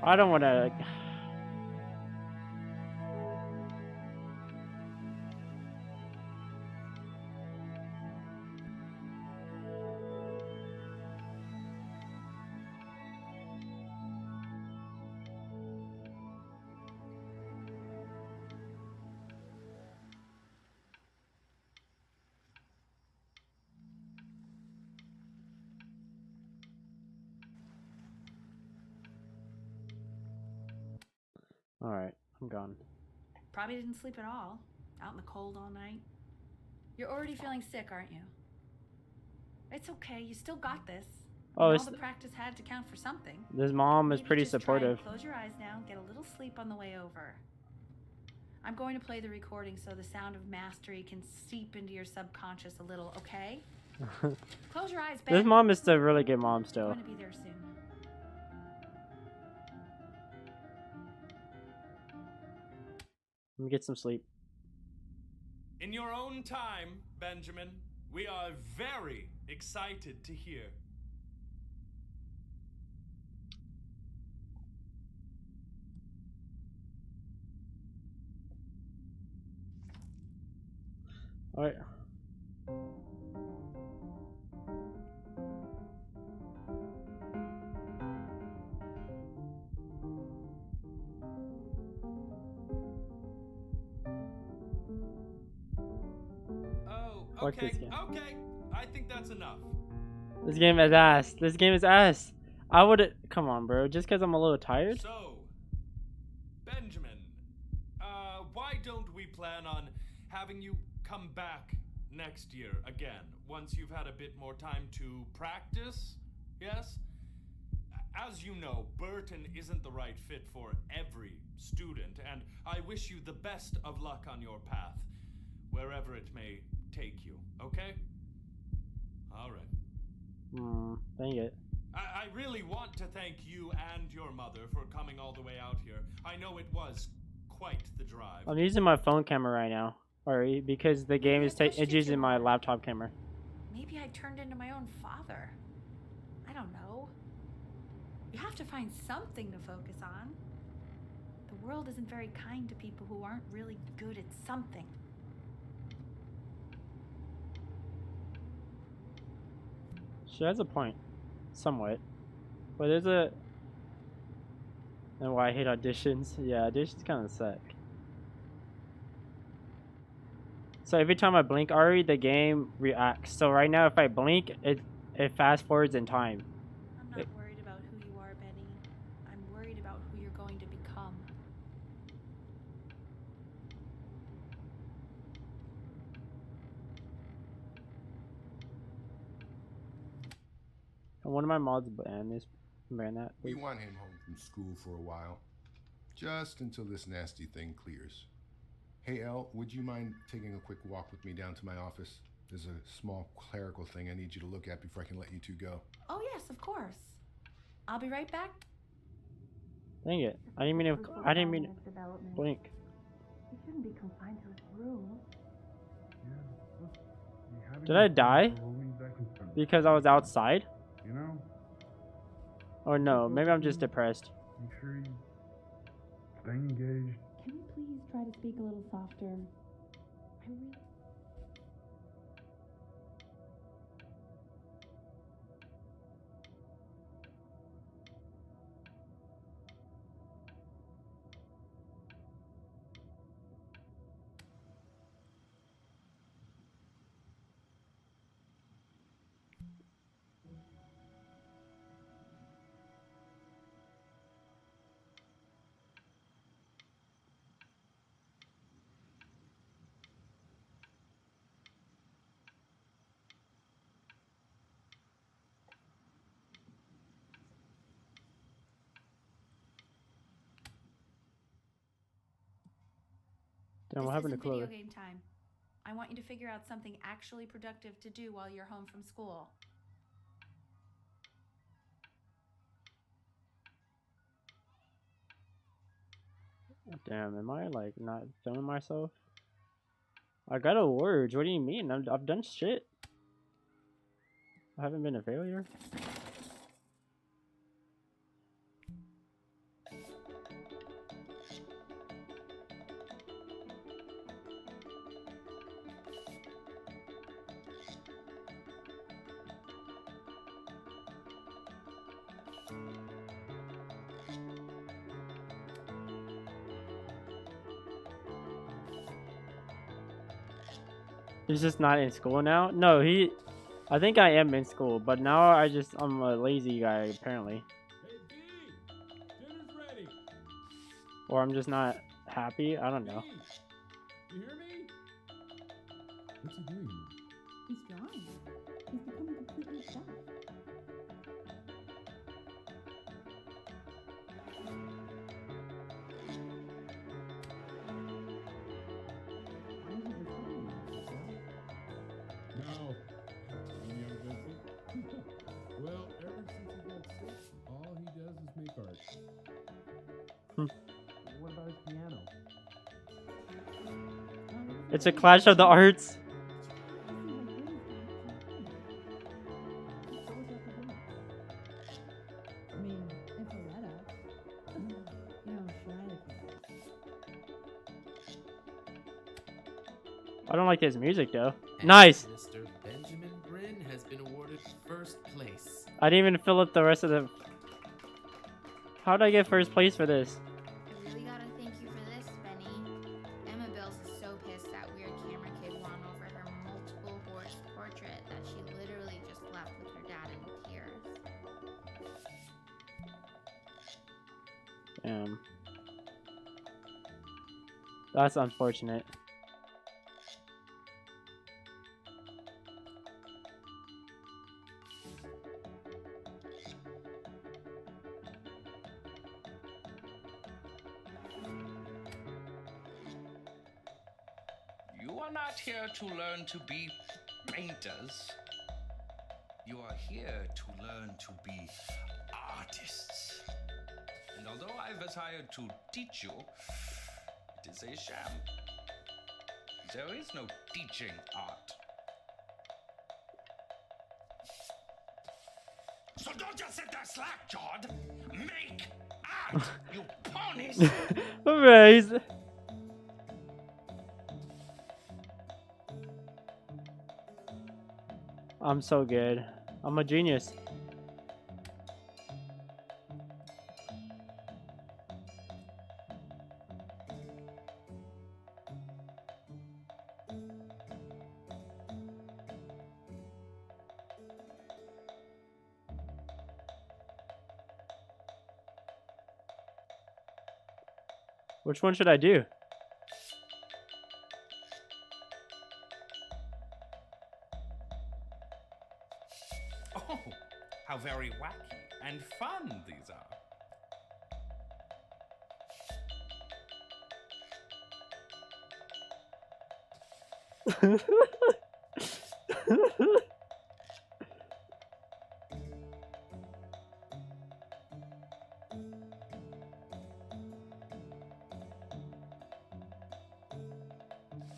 I don't want to. Alright, I'm gone. Probably didn't sleep at all. Out in the cold all night. You're already feeling sick, aren't you? It's okay. You still got this. Oh, all the practice had to count for something. This mom is Maybe pretty just try and supportive. close your eyes now. Get a little sleep on the way over. I'm going to play the recording so the sound of mastery can seep into your subconscious a little, okay? Close your eyes, Ben. This mom is a really good mom I'm still. going to be there soon. Let me get some sleep. In your own time, Benjamin, we are very excited to hear. Alright. Oh, Fuck this okay, game. okay. I think that's enough. This game is ass. This game is ass. I would. Come on, bro. Just because I'm a little tired? So, Benjamin, why don't we plan on having you come back next year again, once you've had a bit more time to practice? Yes? As you know, Burton isn't the right fit for every student, and I wish you the best of luck on your path, wherever it may take you, okay? Alright. Dang it. I really want to thank you and your mother for coming all the way out here. I know it was quite the drive. I'm using my phone camera right now, Ari, because the game Maybe is I pushed it's you using too my hard. laptop camera. Maybe I turned into my own father. I don't know. You have to find something to focus on. The world isn't very kind to people who aren't really good at something. She has a point, somewhat, but there's a. And why I hate auditions? Yeah, auditions kind of suck. So every time I blink, Ari, the game reacts. So right now, if I blink, it fast forwards in time. I'm not worried about who you are, Benny. I'm worried about who you're going to become. And one of my mods ban that. We Please. want him home from school for a while. Just until this nasty thing clears. Hey, Elle, would you mind taking a quick walk with me down to my office? There's a small clerical thing I need you to look at before I can let you two go. Oh, yes, of course. I'll be right back. Dang it! I didn't mean to blink. He shouldn't be confined to his room. Did I die? Because I was outside? You know? Or no, maybe I'm just depressed. Make sure you stay engaged. Can you please try to speak a little softer? I really... Damn, what This happened to isn't video Chloe? game time. I want you to figure out something actually productive to do while you're home from school. Damn, am I like not filming myself? I got awards. What do you mean? I've done shit. I haven't been a failure. He's just not in school now? No, I think I am in school, but now I'm a lazy guy, apparently. Hey, D! Dinner's ready. Or I'm just not happy, I don't know. D, you hear me? What's he doing? He's drawing. He's becoming completely obsessed. No. Any young Vincent? Well, ever since he got sick, all he does is make art. What about his piano? It's a clash of the arts. I mean, if I let us, you know, Shania can. I don't like his music though. And Nice! Mr. Benjamin Bryn has been awarded first place. I didn't even fill up the rest of the... How did I get first place for this? I really gotta thank you for this, Benny. Emma Bills is so pissed that weird camera kid won over her multiple horse portrait that she literally just left with her dad in tears. Damn. That's unfortunate. You are not here to learn to be painters. You are here to learn to be artists. And although I've decided to teach you, That is a sham. There is no teaching art. So don't just sit there slack-jawed. Make art, you ponies! Alright. I'm so good. I'm a genius. Which one should I do? Oh, how very wacky and fun these are.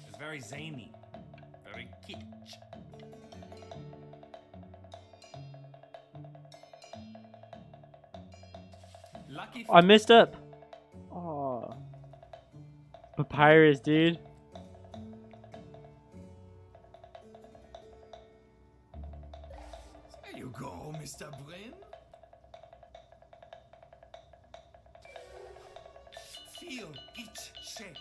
It's very zany, very kitsch. Lucky I messed up. Oh. Papyrus, dude. There you go, Mr. Brin. Feel each shape.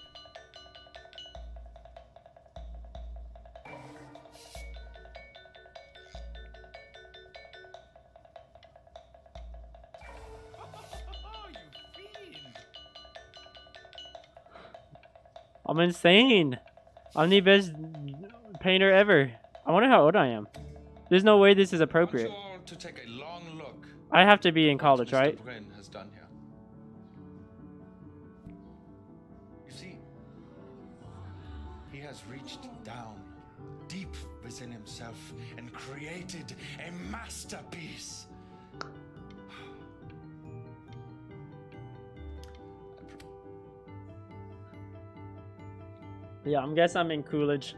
I'm insane. I'm the best painter ever. I wonder how old I am. There's no way this is appropriate. I want you all to take a long look. I have to be in college, Mr. right? Brin has done here. You see, he has reached down deep within himself and created a masterpiece. Yeah, I'm guessing I'm in Coolidge.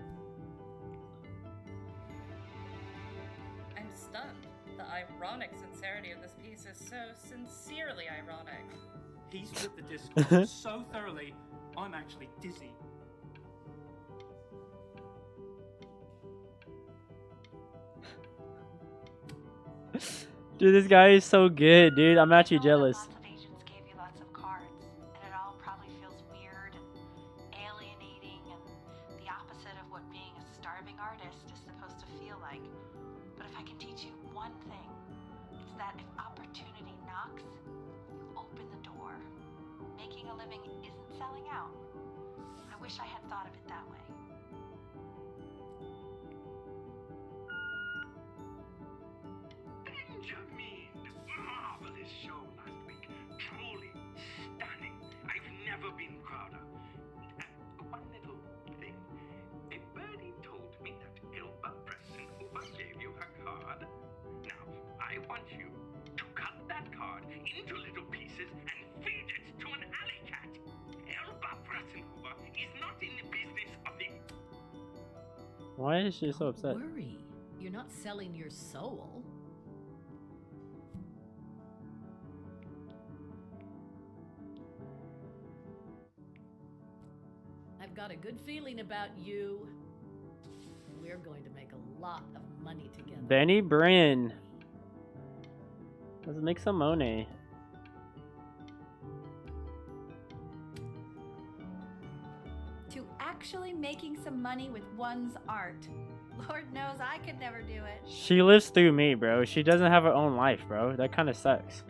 I'm stunned. The ironic sincerity of this piece is so sincerely ironic. He's with the discourse so thoroughly, I'm actually dizzy. Dude, this guy is so good, dude. I'm actually jealous. Lots of agents gave you lots of cards, and it all probably feels weird and alienating and the opposite of what being a starving artist is supposed to feel like. But if I can teach you one thing, it's that if opportunity knocks, you open the door. Making a living isn't selling out. I wish I had thought of it that way. Benjamin! Marvelous show last week. Truly stunning. I've never been prouder. One little thing. A birdie told me that Elba Pressenhuber gave you her card. Now, I want you to cut that card into little pieces and feed it to an alley cat. Elba Pressenhuber is not in the business of the... Why is she so upset? Don't worry. You're not selling your soul. I've got a good feeling about you. We're going to make a lot of money together. Benny Brin. Let's make some money. To actually making some money with one's art. Lord knows I could never do it. She lives through me, bro. She doesn't have her own life, bro. That kind of sucks.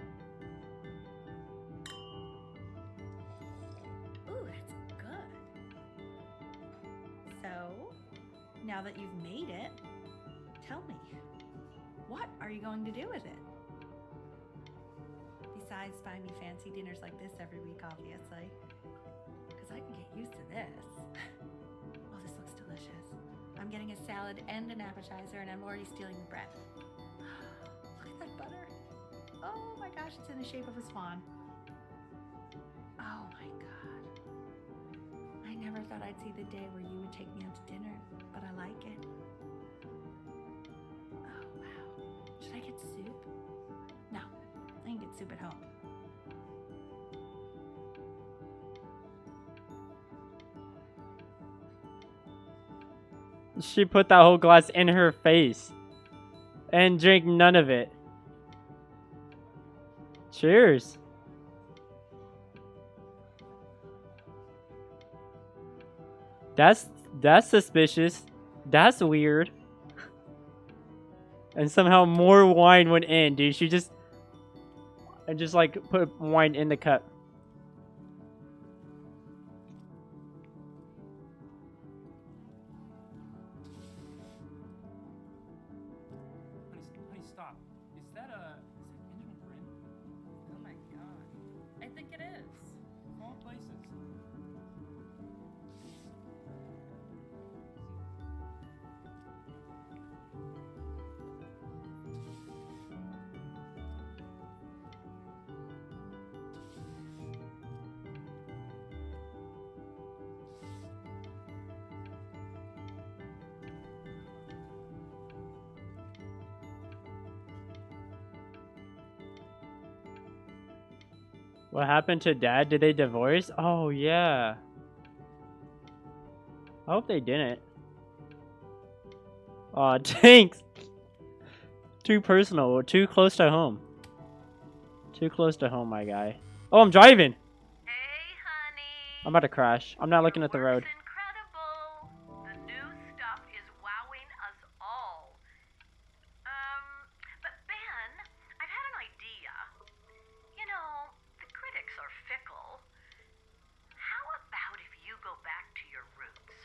Ooh, that's good. So, now that you've made it, tell me, what are you going to do with it? Besides buy me fancy dinners like this every week, obviously. Because I can get used to this. Oh, this looks delicious. I'm getting a salad and an appetizer, and I'm already stealing the bread. Look at that butter. Oh my gosh, it's in the shape of a swan. Oh my god. thought I'd see the day where you would take me out to dinner, but I like it. Oh, wow. Should I get soup? No, I can get soup at home. She put that whole glass in her face and drank none of it. Cheers. That's suspicious. That's weird. And somehow more wine went in, dude. She just like put wine in the cup. Honey, stop. Is that Benjamin Brin? Oh my god. I think it is. Of all places. What happened to Dad? Did they divorce? Oh yeah. I hope they didn't. Aw, thanks. Too personal. Too close to home. Too close to home, my guy. Oh, I'm driving. Hey, honey. I'm about to crash. I'm not looking at the road. Incredible. The new stuff is wowing us all. But Ben, I've had an idea. You know, the critics are fickle. How about if you go back to your roots?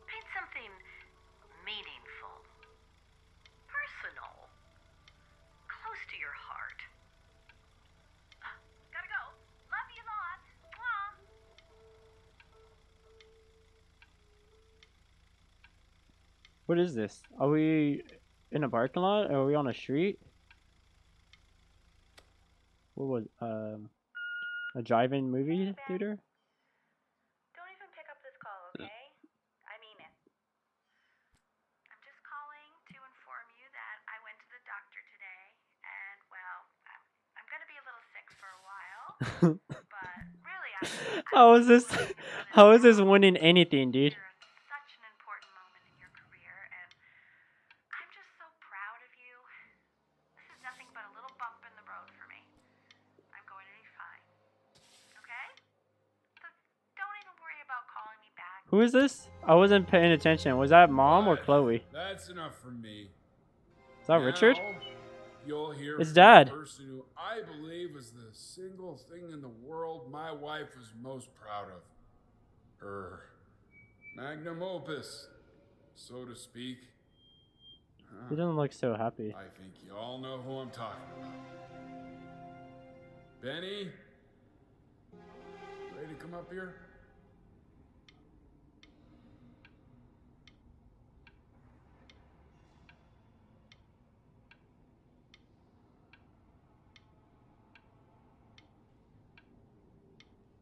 Paint something meaningful, personal, close to your heart. Gotta go. Love you lots. Mwah. What is this? Are we in a parking lot? Are we on a street? What was a drive-in movie theater? Don't even pick up this call, okay? I mean it. I'm just calling to inform you that I went to the doctor today, and well, I'm gonna be a little sick for a while. But really, How is this? How is this winning anything, dude? such an important moment in your career, and I'm just so proud of you. This is nothing but a little bump in the road for me. I'm going to be fine. Okay? So don't even worry about calling me back. Who is this? I wasn't paying attention. Was that Mom or Chloe? That's enough from me. Is that Richard? You'll hear It's from Dad. the person who I believe is the single thing in the world my wife was most proud of. Her magnum opus, so to speak. He doesn't look so happy. I think you all know who I'm talking about. Benny? Ready to come up here?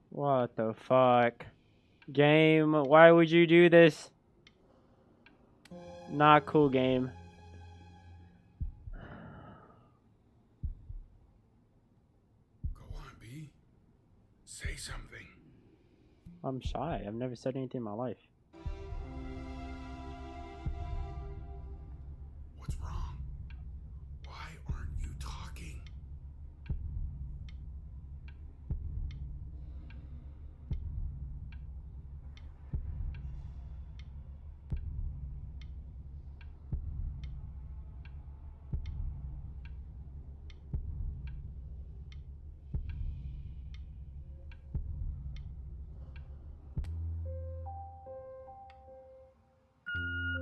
What the fuck? Game, why would you do this? Not cool, game. Go on, B. Say something. I'm shy. I've never said anything in my life. What's wrong? Why aren't you talking?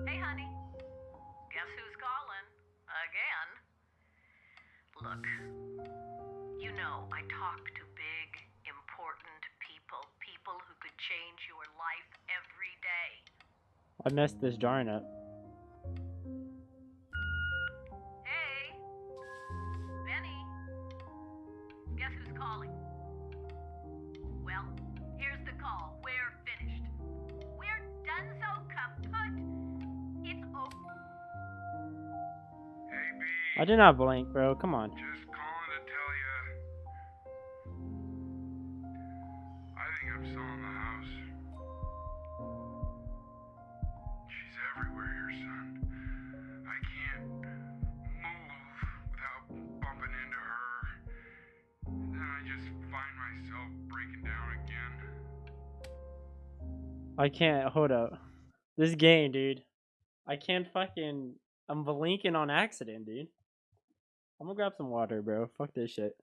Hey, honey. Guess who's calling? Again. Look, you know I talk to big, important people. People who could change your life every day. I messed this drawing up. Hey. Benny. Guess who's calling? Well, here's the call. We're finished. I did not blink, bro. Come on. Just calling to tell you. I think I'm still in the house. She's everywhere here, son. I can't move without bumping into her. And then I just find myself breaking down again. I can't. Hold up. This game, dude. I can't fucking. I'm blinking on accident, dude. I'm gonna grab some water, bro. Fuck this shit.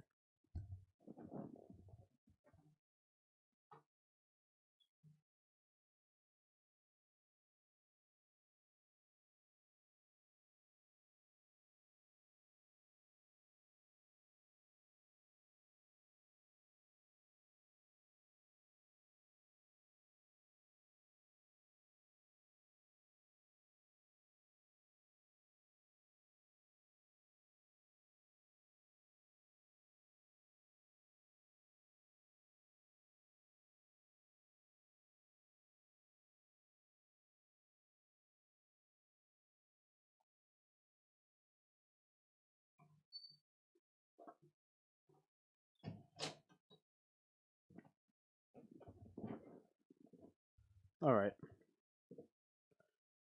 Alright.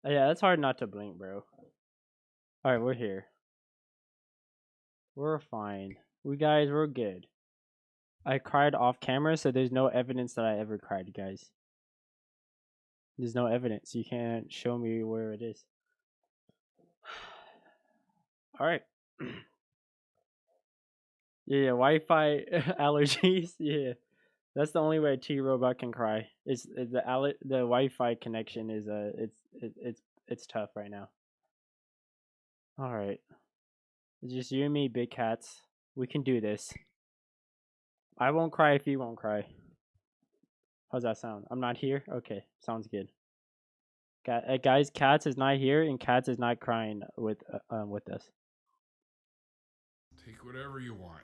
Yeah, it's hard not to blink, bro. Alright, we're here. We're fine. We're good. I cried off camera, so there's no evidence that I ever cried, guys. There's no evidence. You can't show me where it is. Alright. Yeah, Wi-Fi allergies. Yeah. That's the only way a T-Robot can cry. Is the Wi-Fi connection is it's tough right now. All right, it's just you and me, big cats. We can do this. I won't cry if you won't cry. How's that sound? I'm not here. Okay, sounds good. Guys, Cats is not here, and Cats is not crying with us. Take whatever you want.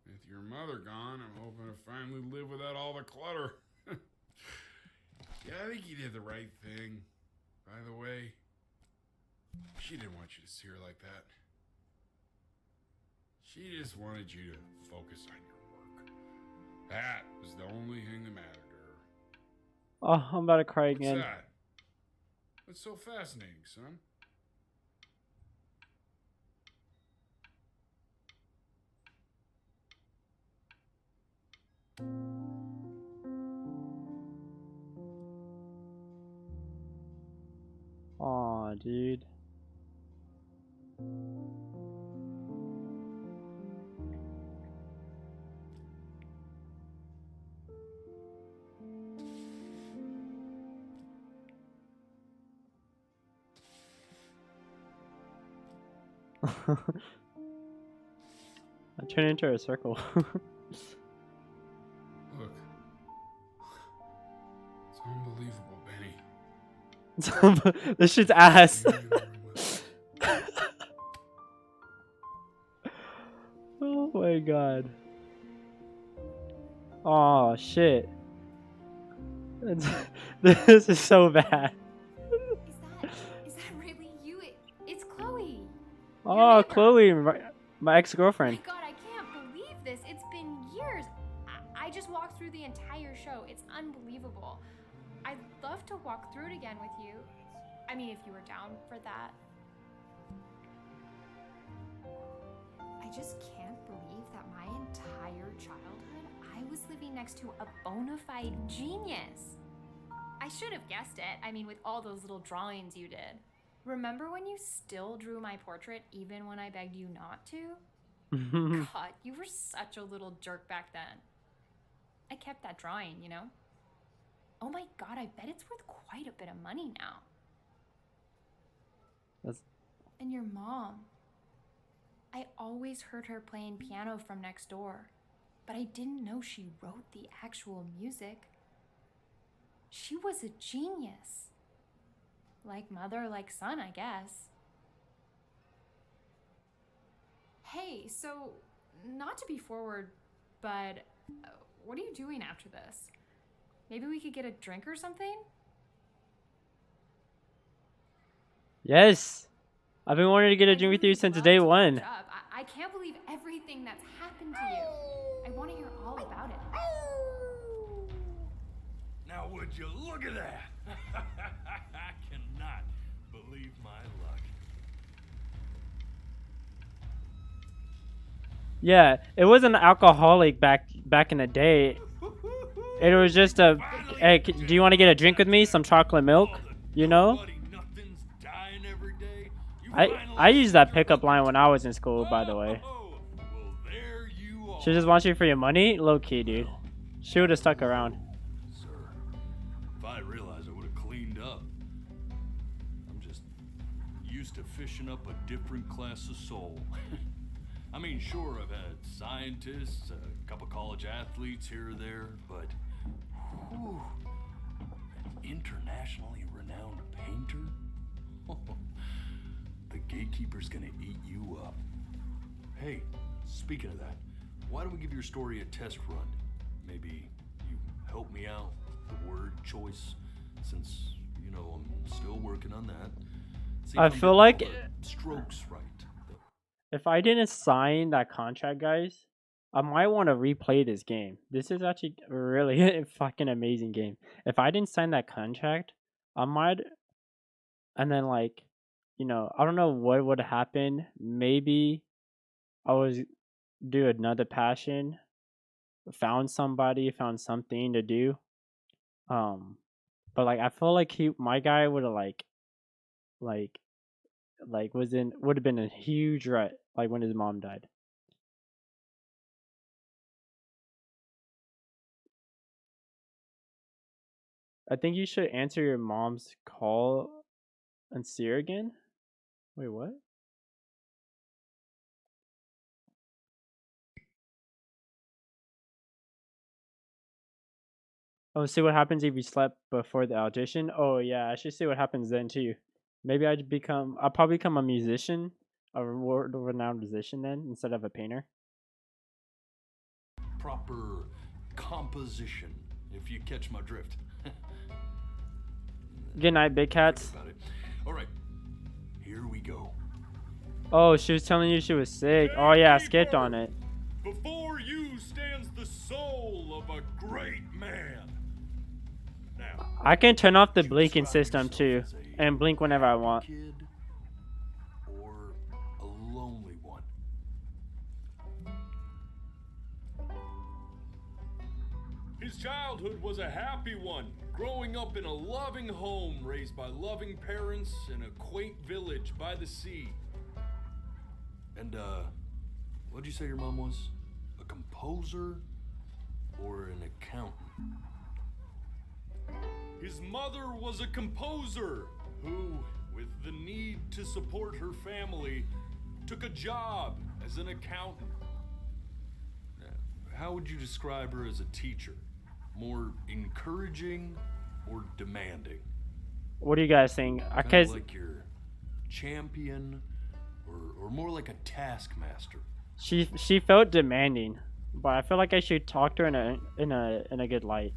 With your mother gone, I'm hoping to finally live without all the clutter. Yeah, I think you did the right thing. By the way, she didn't want you to see her like that. She just wanted you to focus on your work. That was the only thing that mattered to her. Oh, I'm about to cry again. What's that? What's so fascinating, son? Aw, dude. I turn into a circle. Look. It's unbelievable, Benny. This shit's ass. Oh my god. Oh shit. This is so bad. Is that really you? It's Chloe. Oh, Chloe, my ex-girlfriend. Oh my god, I can't believe this. It's been years. I just walked through the entire show. It's unbelievable. I'd love to walk through it again with you. I mean, if you were down for that. I just can't believe that my entire childhood, I was living next to a bona fide genius. I should have guessed it. I mean, with all those little drawings you did. Remember when you still drew my portrait even when I begged you not to? God, you were such a little jerk back then. I kept that drawing, you know? Oh my god, I bet it's worth quite a bit of money now. And your mom. I always heard her playing piano from next door, but I didn't know she wrote the actual music. She was a genius. Like mother, like son, I guess. Hey, so, not to be forward, but what are you doing after this? Maybe we could get a drink or something? Yes. I've been wanting to get a drink with you since day one. I can't believe everything that's happened to you. I want to hear all about it. Now would you look at that? I cannot believe my luck. Yeah, it wasn't alcoholic back in the day. It was just a, hey, do you want to get a drink with me? Some chocolate milk, you know? I used that pickup line when I was in school, by the way. She just wants you for your money? Low key, dude. She would have stuck around. Sir, if I realized I would have cleaned up. I'm just used to fishing up a different class of soul. I mean, sure, I've had scientists, a couple college athletes here or there, but whew, an internationally renowned painter? The gatekeeper's gonna eat you up. Hey, speaking of that, why don't we give your story a test run? Maybe you help me out with the word choice, since, you know, I'm still working on that. See I feel like strokes right. if I didn't sign that contract, guys, I might want to replay this game. This is actually really a fucking amazing game. If I didn't sign that contract, I might, and then like, you know, I don't know what would happen. Maybe I was do another passion, found somebody, found something to do. But like I feel like my guy would have like would have been a huge rut like when his mom died. I think you should answer your mom's call and see her again. Wait, what? Oh, see what happens if you slept before the audition? Oh yeah, I should see what happens then too. Maybe I'll probably become a musician, a world-renowned musician then, instead of a painter. Proper composition, if you catch my drift. Good night, big cats. All right, here we go. Oh, she was telling you she was sick. Oh yeah, I skipped on it. Before you stands the soul of a great man. Now, I can turn off the blinking system too, and blink whenever I want. kid or a lonely one. His childhood was a happy one, growing up in a loving home raised by loving parents in a quaint village by the sea. And, what'd you say your mom was? A composer or an accountant? His mother was a composer who, with the need to support her family, took a job as an accountant. How would you describe her as a teacher? More encouraging or demanding? What do you guys think? Kind of like your champion, or more like a taskmaster. She felt demanding, but I feel like I should talk to her in a good light.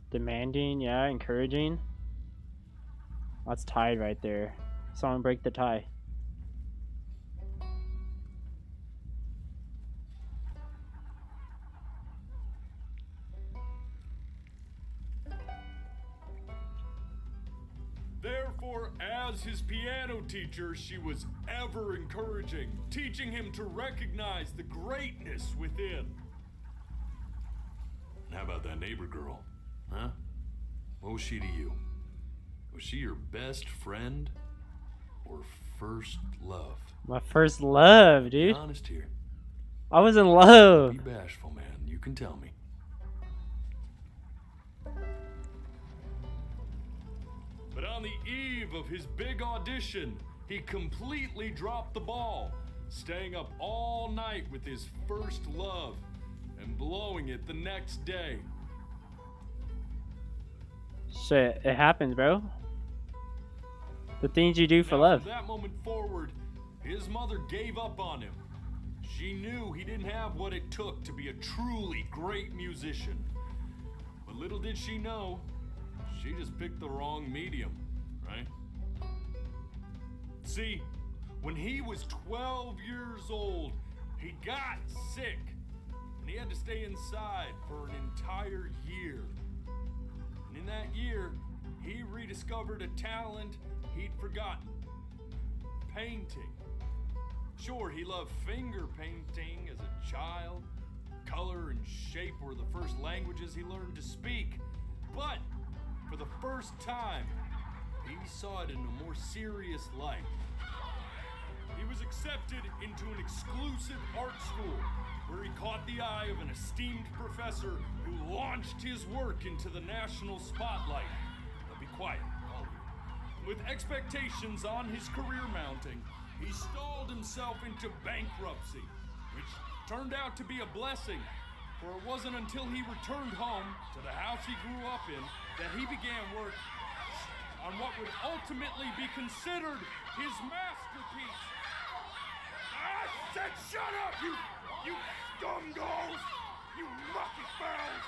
Demanding, yeah, encouraging. That's tied right there. Someone break the tie. Therefore, as his piano teacher, she was ever encouraging, teaching him to recognize the greatness within. And how about that neighbor girl? Huh? What was she to you? Was she your best friend or first love? My first love, dude. Be honest here. I was in love. Be bashful, man. You can tell me. But on the eve of his big audition, he completely dropped the ball, staying up all night with his first love and blowing it the next day. Shit, it happens, bro. The things you do for Now, love. From that moment forward, his mother gave up on him. She knew he didn't have what it took to be a truly great musician. But little did she know, she just picked the wrong medium, right? See, when he was 12 years old, he got sick, and he had to stay inside for an entire year. And in that year, he rediscovered a talent he'd forgotten. Painting. Sure, he loved finger painting as a child. Color and shape were the first languages he learned to speak. But for the first time, he saw it in a more serious light. He was accepted into an exclusive art school where he caught the eye of an esteemed professor who launched his work into the national spotlight. Now be quiet, all of you. With expectations on his career mounting, he stalled himself into bankruptcy, which turned out to be a blessing, for it wasn't until he returned home to the house he grew up in that he began work on what would ultimately be considered his masterpiece. I said shut up, you scumballs! You lucky fowls!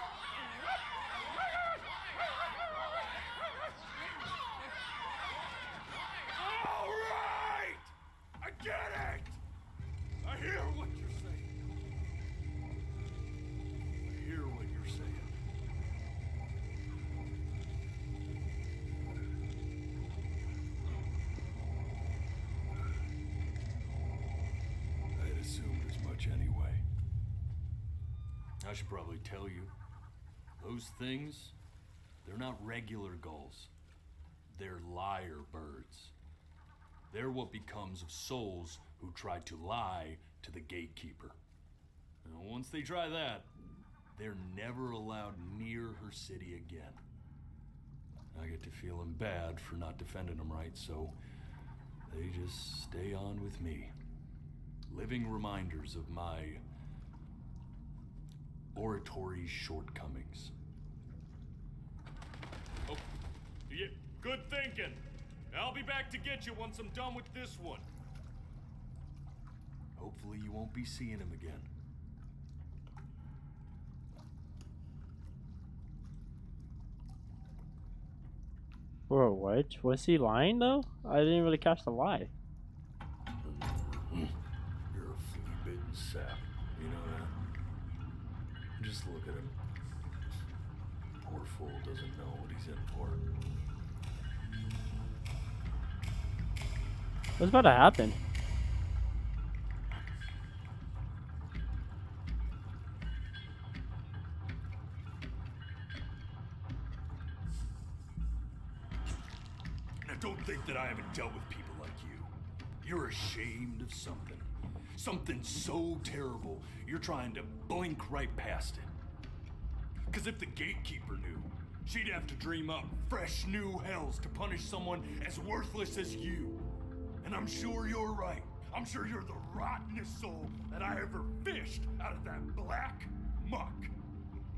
All right! I get it! I hear what you're saying. I hear what you're saying. I'd assumed as much anyway. I should probably tell you, those things, they're not regular gulls. They're liar birds. They're what becomes of souls who try to lie to the gatekeeper. And once they try that, they're never allowed near her city again. I get to feeling bad for not defending them right, so they just stay on with me. Living reminders of my oratory shortcomings. Oh, yeah, good thinking. I'll be back to get you once I'm done with this one. Hopefully you won't be seeing him again. Bro, what? Was he lying though? I didn't really catch the lie. You're a flea-bitten sap, you know that? Just look at him. Poor fool doesn't know what he's in for. What's about to happen? Now don't think that I haven't dealt with people like you. You're ashamed of something. Something so terrible, you're trying to blink right past it. Because if the gatekeeper knew, she'd have to dream up fresh new hells to punish someone as worthless as you. And I'm sure you're right. I'm sure you're the rottenest soul that I ever fished out of that black muck.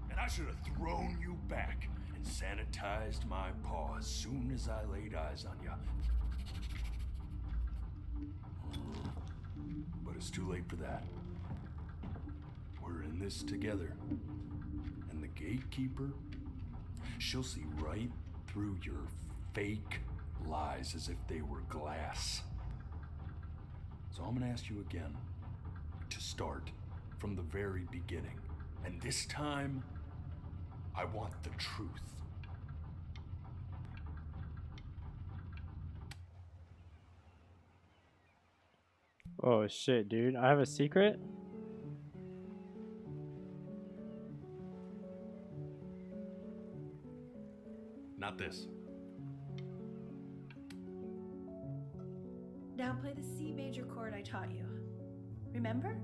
And I should have thrown you back and sanitized my paw as soon as I laid eyes on you. But it's too late for that. We're in this together. And the gatekeeper, she'll see right through your fake lies as if they were glass. So I'm gonna ask you again to start from the very beginning. And this time, I want the truth. Oh shit, dude. I have a secret? Not this. Now play the C major chord I taught you. Remember?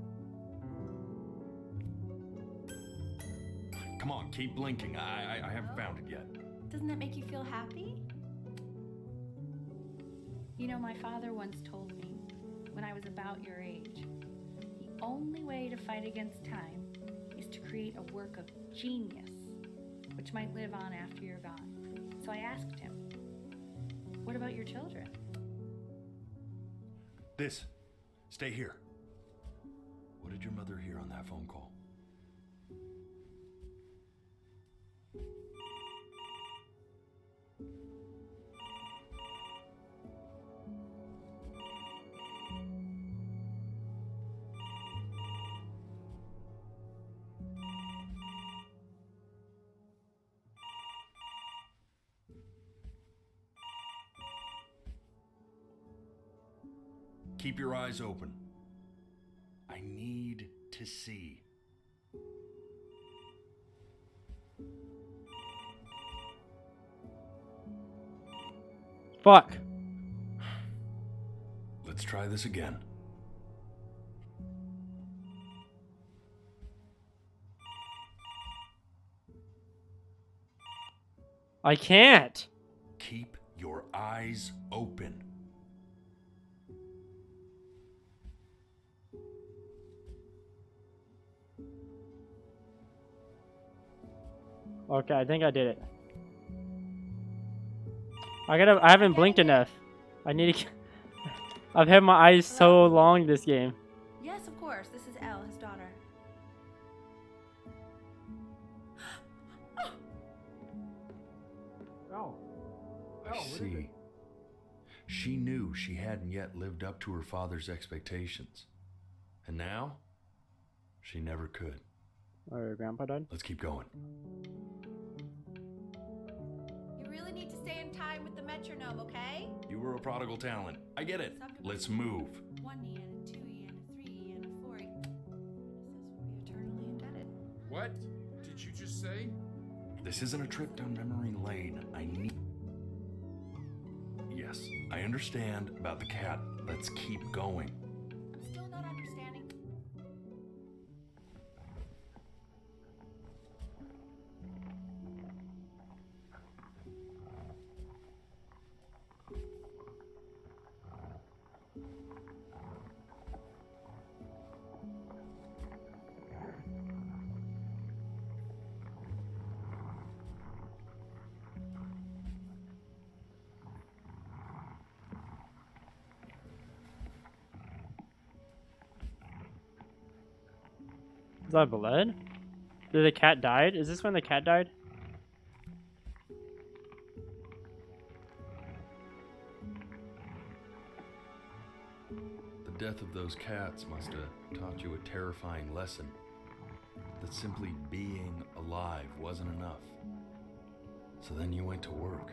Come on, keep blinking. I haven't found it yet. Doesn't that make you feel happy? You know, my father once told me, when I was about your age, the only way to fight against time is to create a work of genius, which might live on after you're gone. So I asked him, what about your children? This. Stay here. What did your mother hear on that phone call? Keep your eyes open. I need to see. Fuck. Let's try this again. I can't. Keep your eyes open. Okay, I think I did it. I haven't blinked enough. I need to. I've had my eyes so long this game. Yes, of course. This is Elle, his daughter. Oh. I see. She knew she hadn't yet lived up to her father's expectations. And now, she never could. Oh, your grandpa died? Let's keep going. You really need to stay in time with the metronome, okay? You were a prodigal talent. I get it. Let's move. 1 yen, a 2 yen, a 3 yen, a 4 yen. We'll be eternally indebted. What did you just say? This isn't a trip down memory lane. I need... Yes, I understand about the cat. Let's keep going. I'm still not understanding. Is that blood? Did the cat died? Is this when the cat died? The death of those cats must have taught you a terrifying lesson. That simply being alive wasn't enough. So then you went to work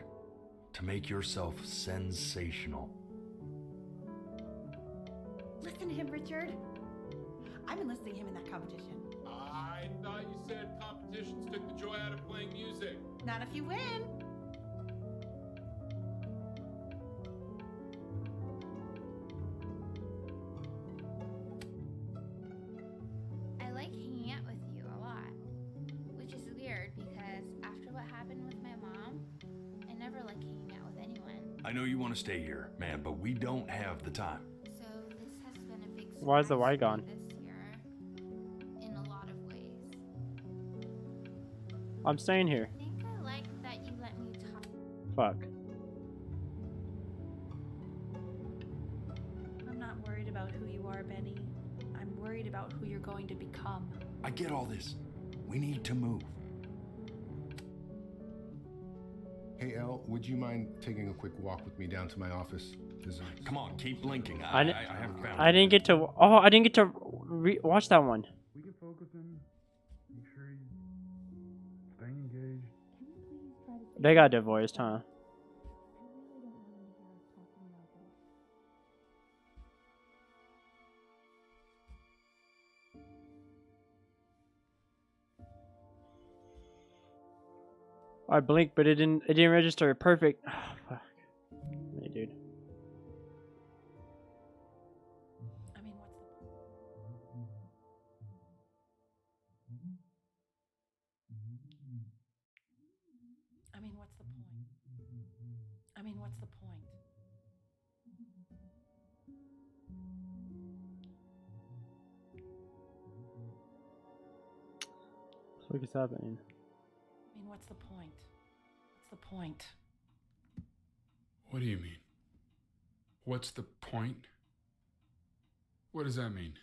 to make yourself sensational. Listen to him, Richard. I'm enlisting him in that competition. I thought you said competitions took the joy out of playing music. Not if you win. I like hanging out with you a lot, which is weird because after what happened with my mom, I never like hanging out with anyone. I know you want to stay here, man, but we don't have the time. So this has been a big Why is the Y surprise gone? for me this year, in a lot of ways. I'm staying here. I think I like that you let me talk. Fuck. I'm not worried about who you are, Benny. I'm worried about who you're going to become. I get all this. We need to move. Hey, Elle, would you mind taking a quick walk with me down to my office? Come on, keep blinking. I haven't found I didn't get to. Oh, I didn't get to watch that one. We can focus in. Make sure he's staying engaged. They got divorced, huh? I blinked, but it didn't register. Perfect. Oh, fuck. Hey, dude. I mean, what's the I mean, what's the point? I mean, what's the point? What is happening? I mean, what's the point? What's the point? What do you mean? What's the point? What does that mean?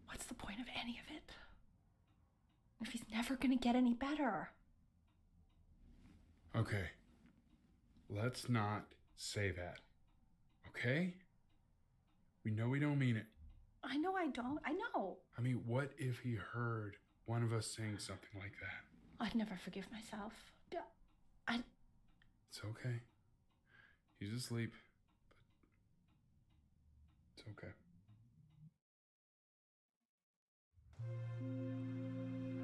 What's the point of any of it? If he's never gonna get any better. Okay. Let's not say that. Okay? We know we don't mean it. I know I don't. I know. I mean, what if he heard one of us saying something like that? I'd never forgive myself. It's okay. He's asleep. okay.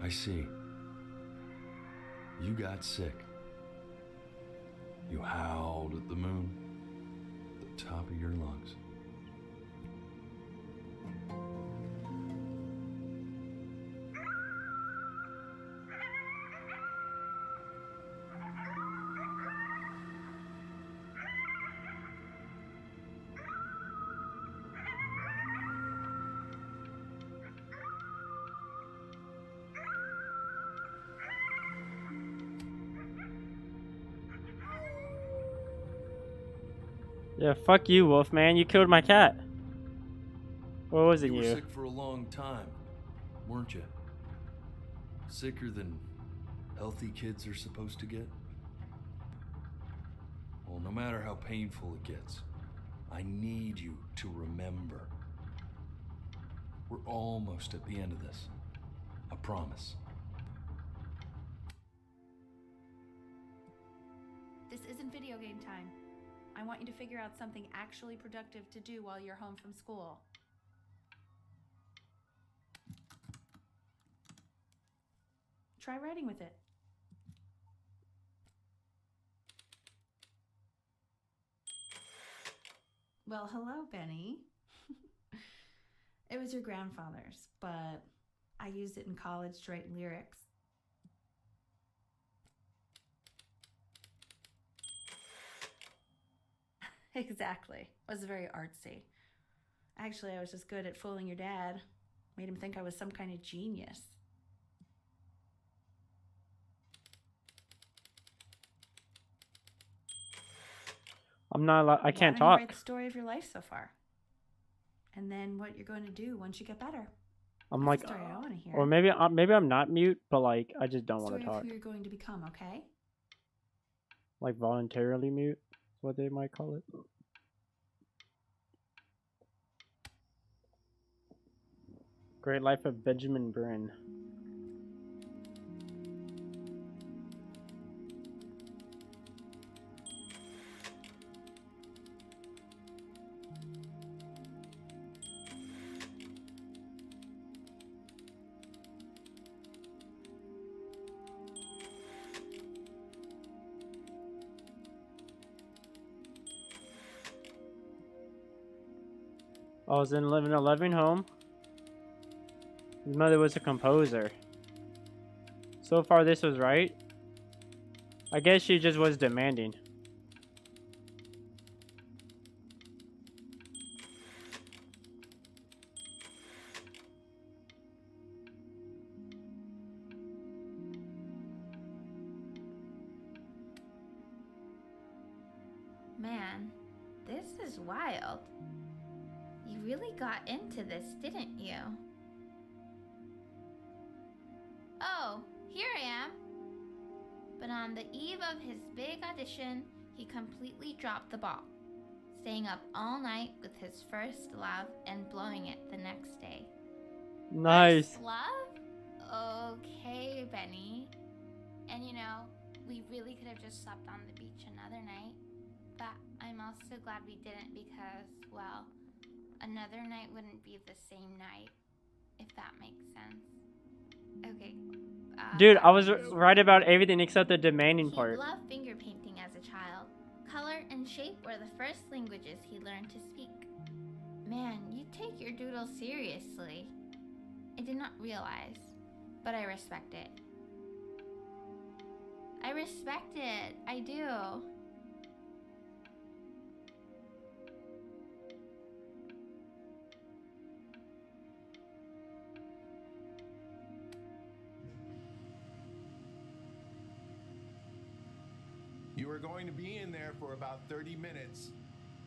I see. You got sick. You howled at the moon, at the top of your lungs. Yeah, fuck you, Wolfman. You killed my cat. Or was it You were you? sick for a long time, weren't you? Sicker than healthy kids are supposed to get? Well, no matter how painful it gets, I need you to remember. We're almost at the end of this. I promise. This isn't video game time. I want you to figure out something actually productive to do while you're home from school. Try writing with it. Well, hello, Benny. It was your grandfather's, but I used it in college to write lyrics. Exactly. It was very artsy. Actually, I was just good at fooling your dad. Made him think I was some kind of genius. I'm not allowed, I can't Why don't you talk. write the story of your life so far? And then what you're going to do once you get better. I'm That's like, the story I want to hear. or maybe I'm not mute, but like I just don't want Story to of talk. who you're going to become, okay? Like voluntarily mute, is what they might call it. Great Life of Benjamin Bryn. I was in living a loving home. His mother was a composer. So far this was right. I guess she just was demanding. Man, this is wild. You really got into this, didn't you? Oh, here I am. But on the eve of his big audition, he completely dropped the ball, staying up all night with his first love and blowing it the next day. Nice. First love? Okay, Benny. And you know, we really could have just slept on the beach another night. But I'm also glad we didn't because, well, another night wouldn't be the same night, if that makes sense. Okay. Dude, I was right about everything except the demanding He part. loved finger painting as a child. Color and shape were the first languages he learned to speak. Man, you take your doodle seriously. I did not realize, but I respect it. I respect it. I do. You are going to be in there for about 30 minutes,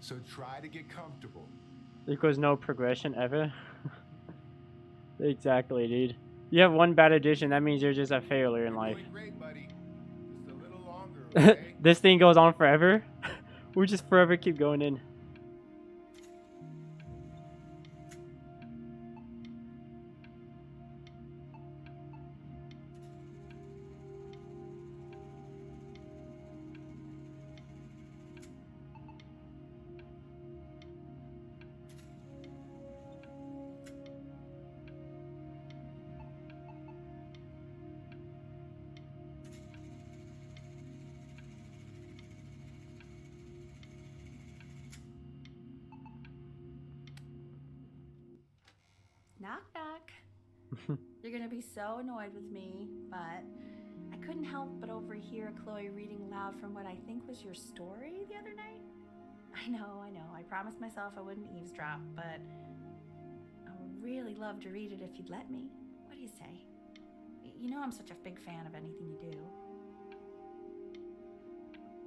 so try to get comfortable. Equals no progression ever. Exactly, dude. You have one bad addition, that means you're just a failure in life. Doing great, buddy. Just a little longer, okay? This thing goes on forever. We just forever keep going in. Knock, knock. You're gonna be so annoyed with me, but I couldn't help but overhear Chloe reading aloud from what I think was your story the other night. I know. I promised myself I wouldn't eavesdrop, but I would really love to read it if you'd let me. What do you say? You know I'm such a big fan of anything you do.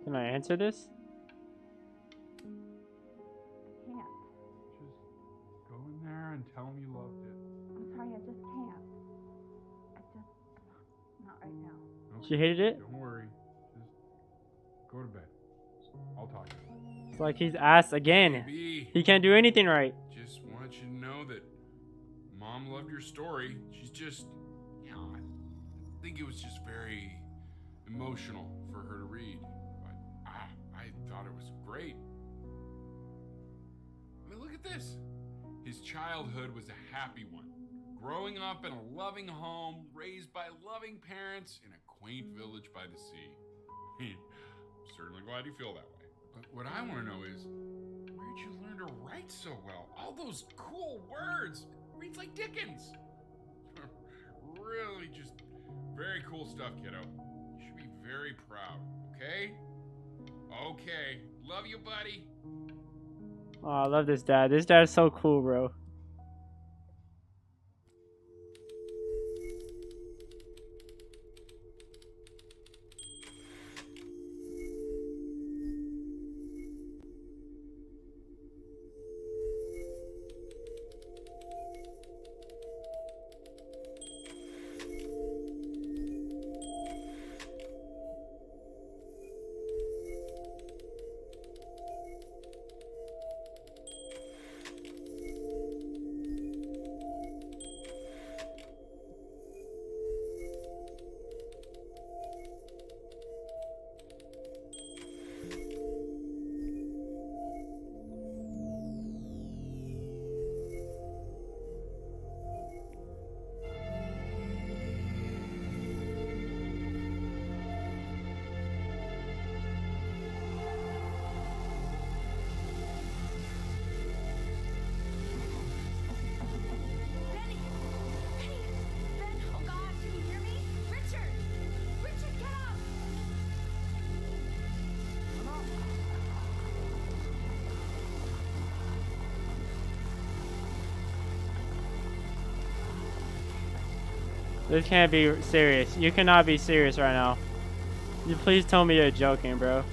Can I answer this? I can't. Just go in there and tell him you loved it. I'm sorry, I just can't. Not right now. She hated it? Don't worry. Just go to bed. I'll talk to you. It's like he's asked again. Baby, He can't do anything right. just want you to know that Mom loved your story. She's just, I think it was just very emotional for her to read. But I thought it was great. I mean, look at this. His childhood was a happy one. Growing up in a loving home, raised by loving parents in a quaint village by the sea. I'm certainly glad you feel that way. But what I want to know is, where'd you learn to write so well? All those cool words. Reads like Dickens. Really just very cool stuff, kiddo. You should be very proud, okay? Okay. Love you, buddy. Oh, I love this dad. This dad's so cool, bro. This can't be serious. You cannot be serious right now. You please tell me you're joking, bro.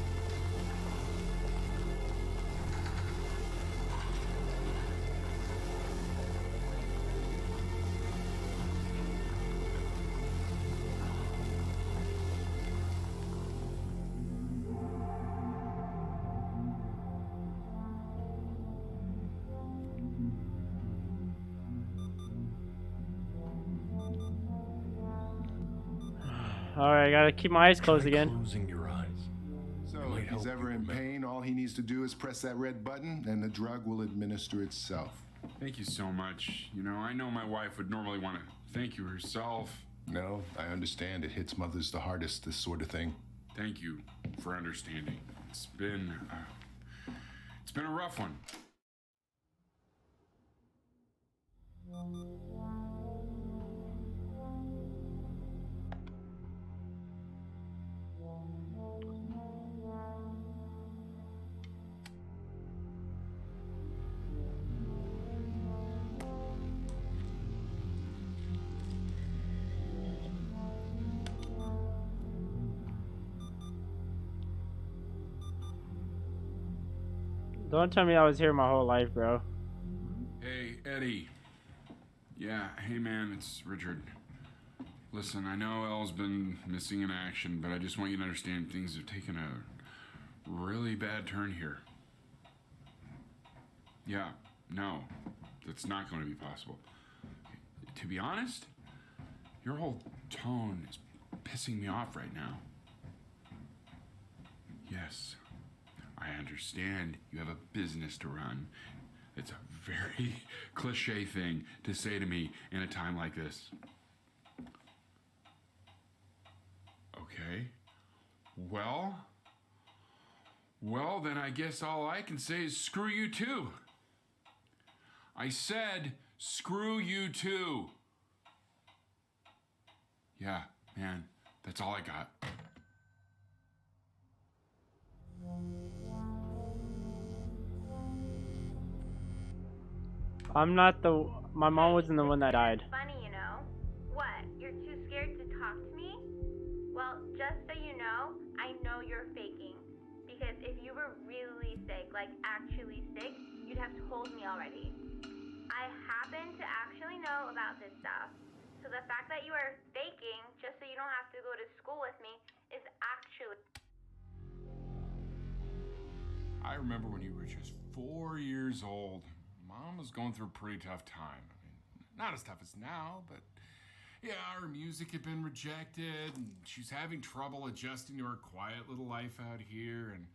Alright, I gotta keep my eyes closed again. Closing your eyes. So if he's ever in pain, all he needs to do is press that red button and the drug will administer itself. Thank you so much. You know, I know my wife would normally want to thank you herself. No, I understand. It hits mothers the hardest, this sort of thing. Thank you for understanding. It's been a rough one. Don't tell me I was here my whole life, bro. Hey, Eddie. Yeah, hey man, it's Richard. Listen, I know Elle's been missing in action, but I just want you to understand things have taken a really bad turn here. Yeah, no, that's not going to be possible. To be honest, your whole tone is pissing me off right now. Yes, I understand you have a business to run. It's a very cliche thing to say to me in a time like this. Okay. Well, then I guess all I can say is screw you too. I said Screw you too. Yeah, man, that's all I got. I'm not the. My mom wasn't the one that died. Funny, you know. What? You're too scared to talk to me? Well, just so you know, I know you're faking. Because if you were really sick, like actually sick, you'd have told me already. I happen to actually know about this stuff. So the fact that you are faking just so you don't have to go to school with me is actually... I remember when you were just 4 years old. Mom was going through a pretty tough time. I mean, not as tough as now, but yeah, her music had been rejected, and she's having trouble adjusting to her quiet little life out here, and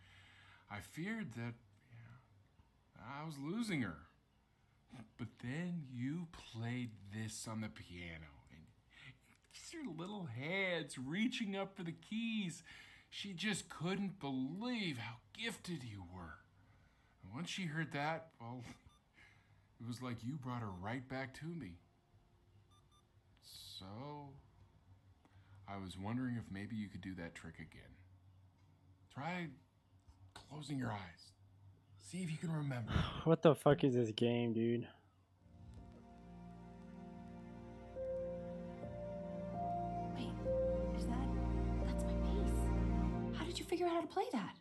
I feared that I was losing her. But then you played this on the piano, and just your little hands reaching up for the keys. She just couldn't believe how gifted you were. And once she heard that, well, it was like you brought her right back to me. So, I was wondering if maybe you could do that trick again. Try closing your eyes. See if you can remember. What the fuck is this game, dude? Wait, is that's my bass. How did you figure out how to play that?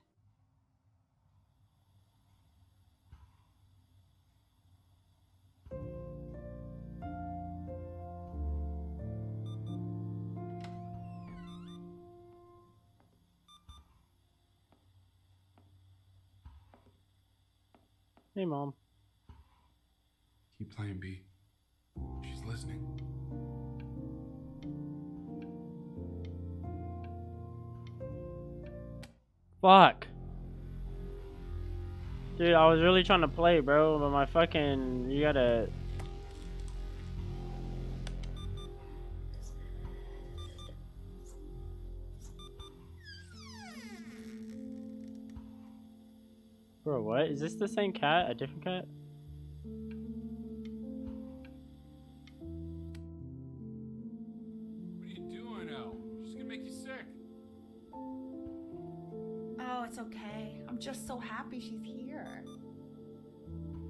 Hey, Mom. Keep playing, B. She's listening. Fuck. Dude, I was really trying to play, bro, but my fucking... You gotta... Bro, what? Is this the same cat? A different cat? What are you doing, Elle? She's gonna make you sick. Oh, it's okay. I'm just so happy she's here.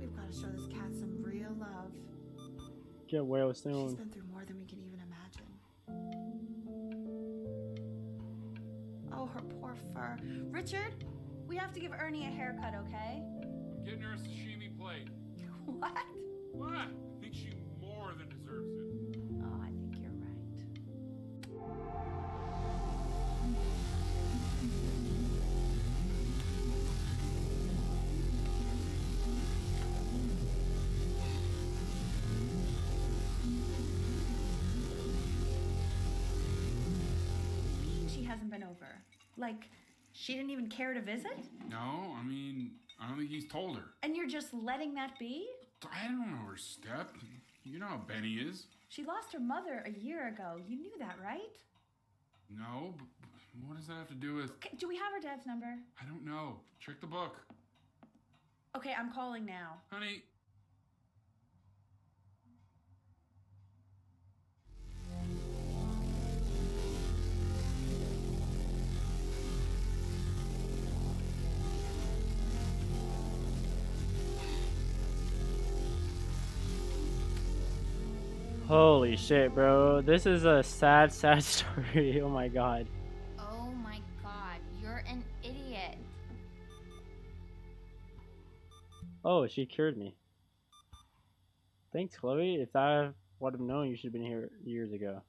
We've got to show this cat some real love. Get well She's soon. been through more than we can even imagine. Oh, her poor fur. Richard, we have to give Ernie a haircut, okay? I'm getting her a sashimi plate. What? What? I think she more than deserves it. Oh, I think you're right. She hasn't been over. Like, she didn't even care to visit? No, I mean, I don't think he's told her. And you're just letting that be? I don't know her step. You know how Benny is. She lost her mother a year ago. You knew that, right? No, but what does that have to do with... Okay, do we have her dad's number? I don't know. Check the book. Okay, I'm calling now. Honey. Holy shit, bro. This is a sad, sad story. Oh my god. Oh my god, you're an idiot. Oh, she cured me. Thanks, Chloe. If I would have known, you should have been here years ago.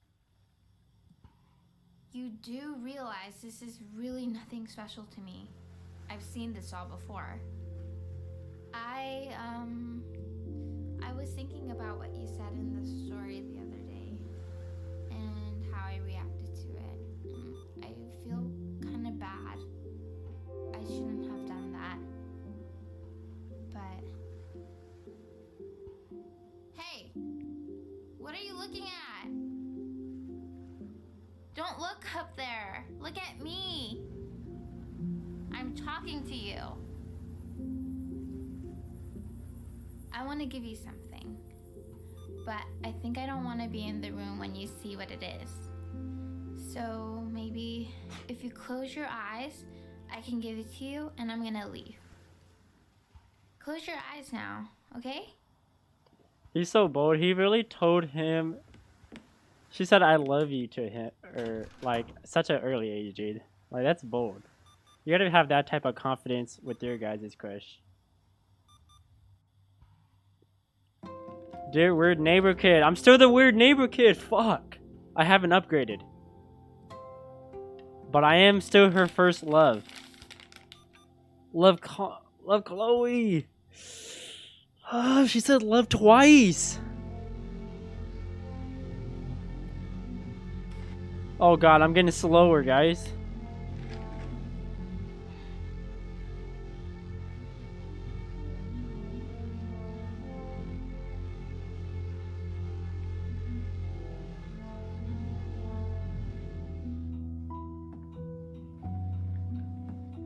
You do realize this is really nothing special to me. I've seen this all before. I was thinking about what you said in the story the other day and how I reacted to it. I feel kind of bad. I shouldn't have done that. But hey, what are you looking at? Don't look up there. Look at me. I'm talking to you. I want to give you something. but I think I don't want to be in the room when you see what it is. So maybe if you close your eyes, I can give it to you and I'm gonna leave. Close your eyes now, okay? He's so bold. He really told him. She said "I love you" to him, or like such an early age, dude. Like that's bold. You gotta have that type of confidence with your guys' crush. Dear weird neighbor kid. I'm still the weird neighbor kid. Fuck. I haven't upgraded. But I am still her first love. Love Chloe. Oh, she said love twice. Oh god, I'm getting slower, guys.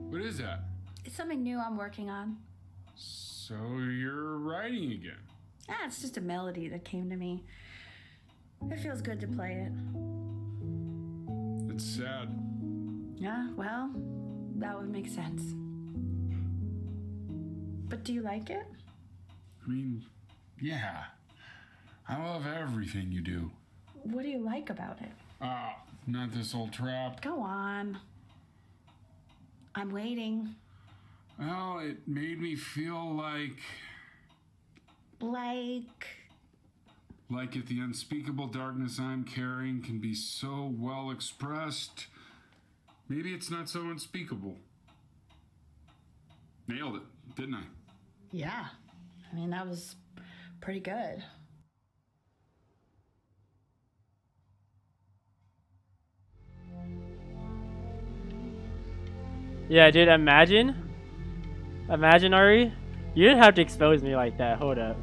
What is that? It's something new I'm working on. So you're writing again? Ah, it's just a melody that came to me. It feels good to play it. It's sad. Yeah, well, that would make sense. But do you like it? I mean, yeah. I love everything you do. What do you like about it? Not this old trap. Go on. I'm waiting. Well, it made me feel like if the unspeakable darkness I'm carrying can be so well expressed, maybe it's not so unspeakable. Nailed it, didn't I? Yeah. I mean, that was pretty good. Yeah, dude, imagine, Ari. You didn't have to expose me like that. Hold up.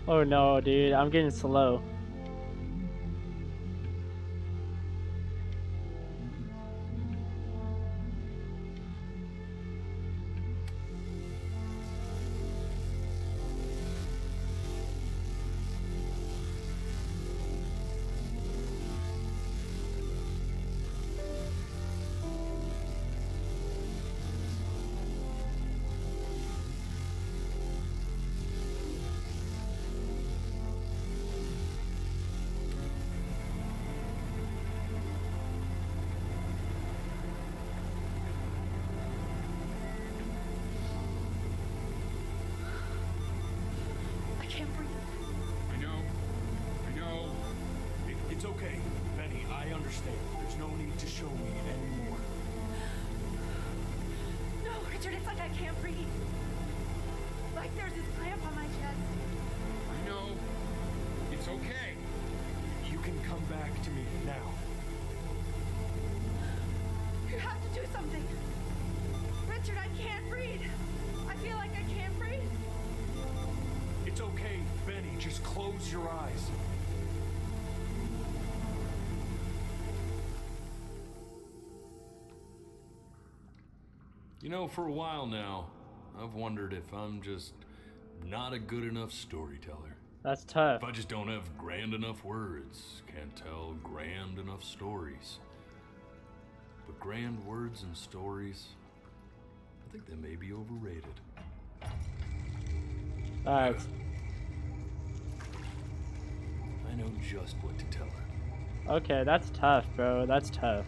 Oh no, dude, I'm getting slow. I can't breathe. I know. It's okay, Benny. I understand. There's no need to show me anymore. No, Richard, it's like I can't breathe. Like there's this cramp on my chest. I know. It's okay. You can come back to me now. You have to do something. Richard, I can't breathe. I feel like I can't breathe. It's okay, Benny. Just close your eyes. You know, for a while now, I've wondered if I'm just not a good enough storyteller. That's tough. If I just don't have grand enough words, can't tell grand enough stories. But grand words and stories, I think they may be overrated. Alright. I know just what to tell her. Okay, that's tough, bro. That's tough.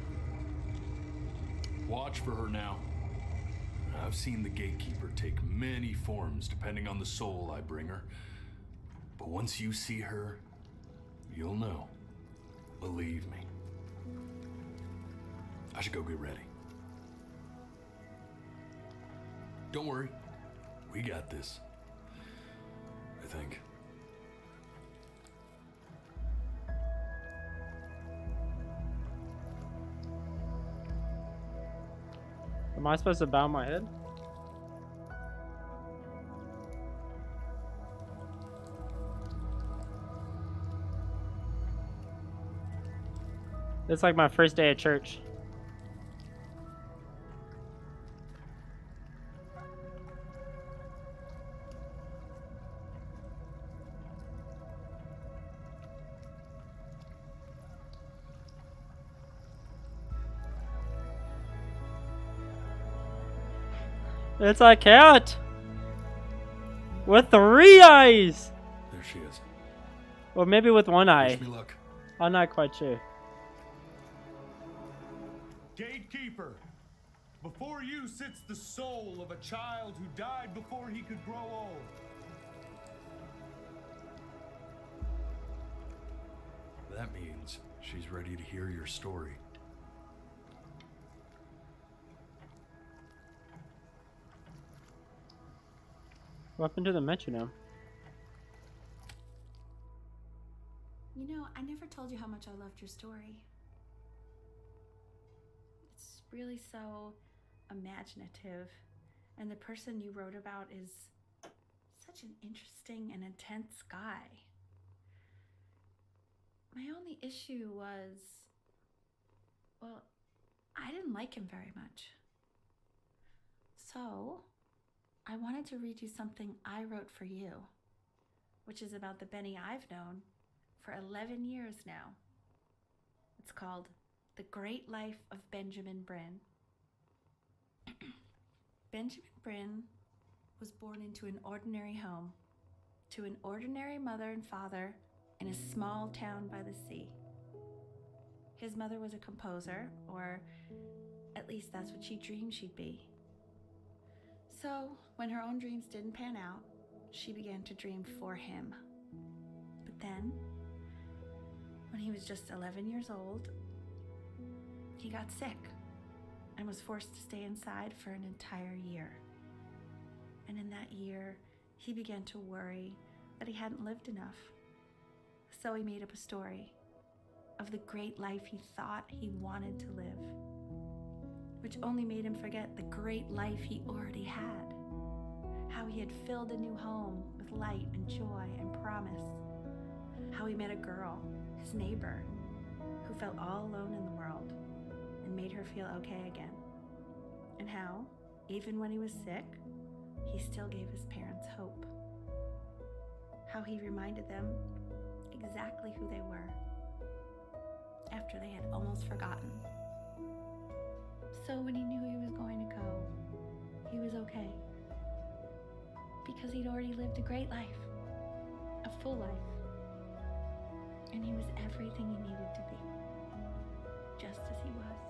Watch for her now. I've seen the gatekeeper take many forms depending on the soul I bring her. But once you see her, you'll know. Believe me. I should go get ready. Don't worry. We got this. I think. Am I supposed to bow my head? It's like my first day at church. It's a cat! With 3 eyes! There she is. Or maybe with 1 eye. Wish me luck. I'm not quite sure. Gatekeeper, before you sits the soul of a child who died before he could grow old. That means she's ready to hear your story. What happened to the metronome? You know, I never told you how much I loved your story. It's really so imaginative, and the person you wrote about is such an interesting and intense guy. My only issue was, well, I didn't like him very much. So, I wanted to read you something I wrote for you, which is about the Benny I've known for 11 years now. It's called The Great Life of Benjamin Bryn. Benjamin Bryn was born into an ordinary home, to an ordinary mother and father in a small town by the sea. His mother was a composer, or at least that's what she dreamed she'd be. So, when her own dreams didn't pan out, she began to dream for him. But then, when he was just 11 years old, he got sick and was forced to stay inside for an entire year. And in that year, he began to worry that he hadn't lived enough. So he made up a story of the great life he thought he wanted to live, which only made him forget the great life he already had. How he had filled a new home with light and joy and promise. How he met a girl, his neighbor, who felt all alone in the world and made her feel okay again. And how, even when he was sick, he still gave his parents hope. How he reminded them exactly who they were after they had almost forgotten. So when he knew he was going to go, he was okay. Because he'd already lived a great life, a full life. And he was everything he needed to be, just as he was.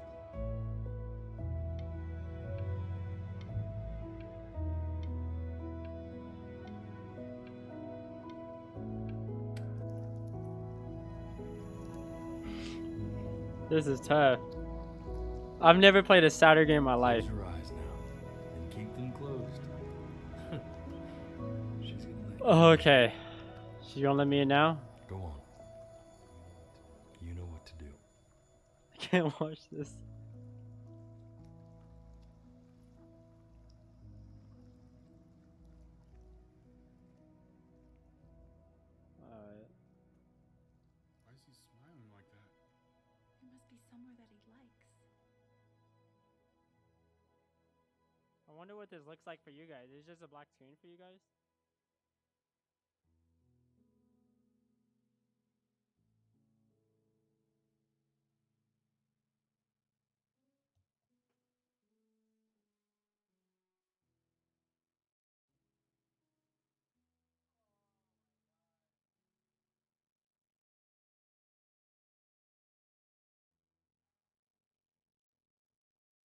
This is tough. I've never played a sadder game in my life. Close your eyes now and keep them closed. She's gonna let you Okay. So you gonna let me in now? Go on. You know what to do. I can't watch this. Alright. Why is he smiling like that? It must be somewhere that he likes. I wonder what this looks like for you guys. Is it just a black screen for you guys?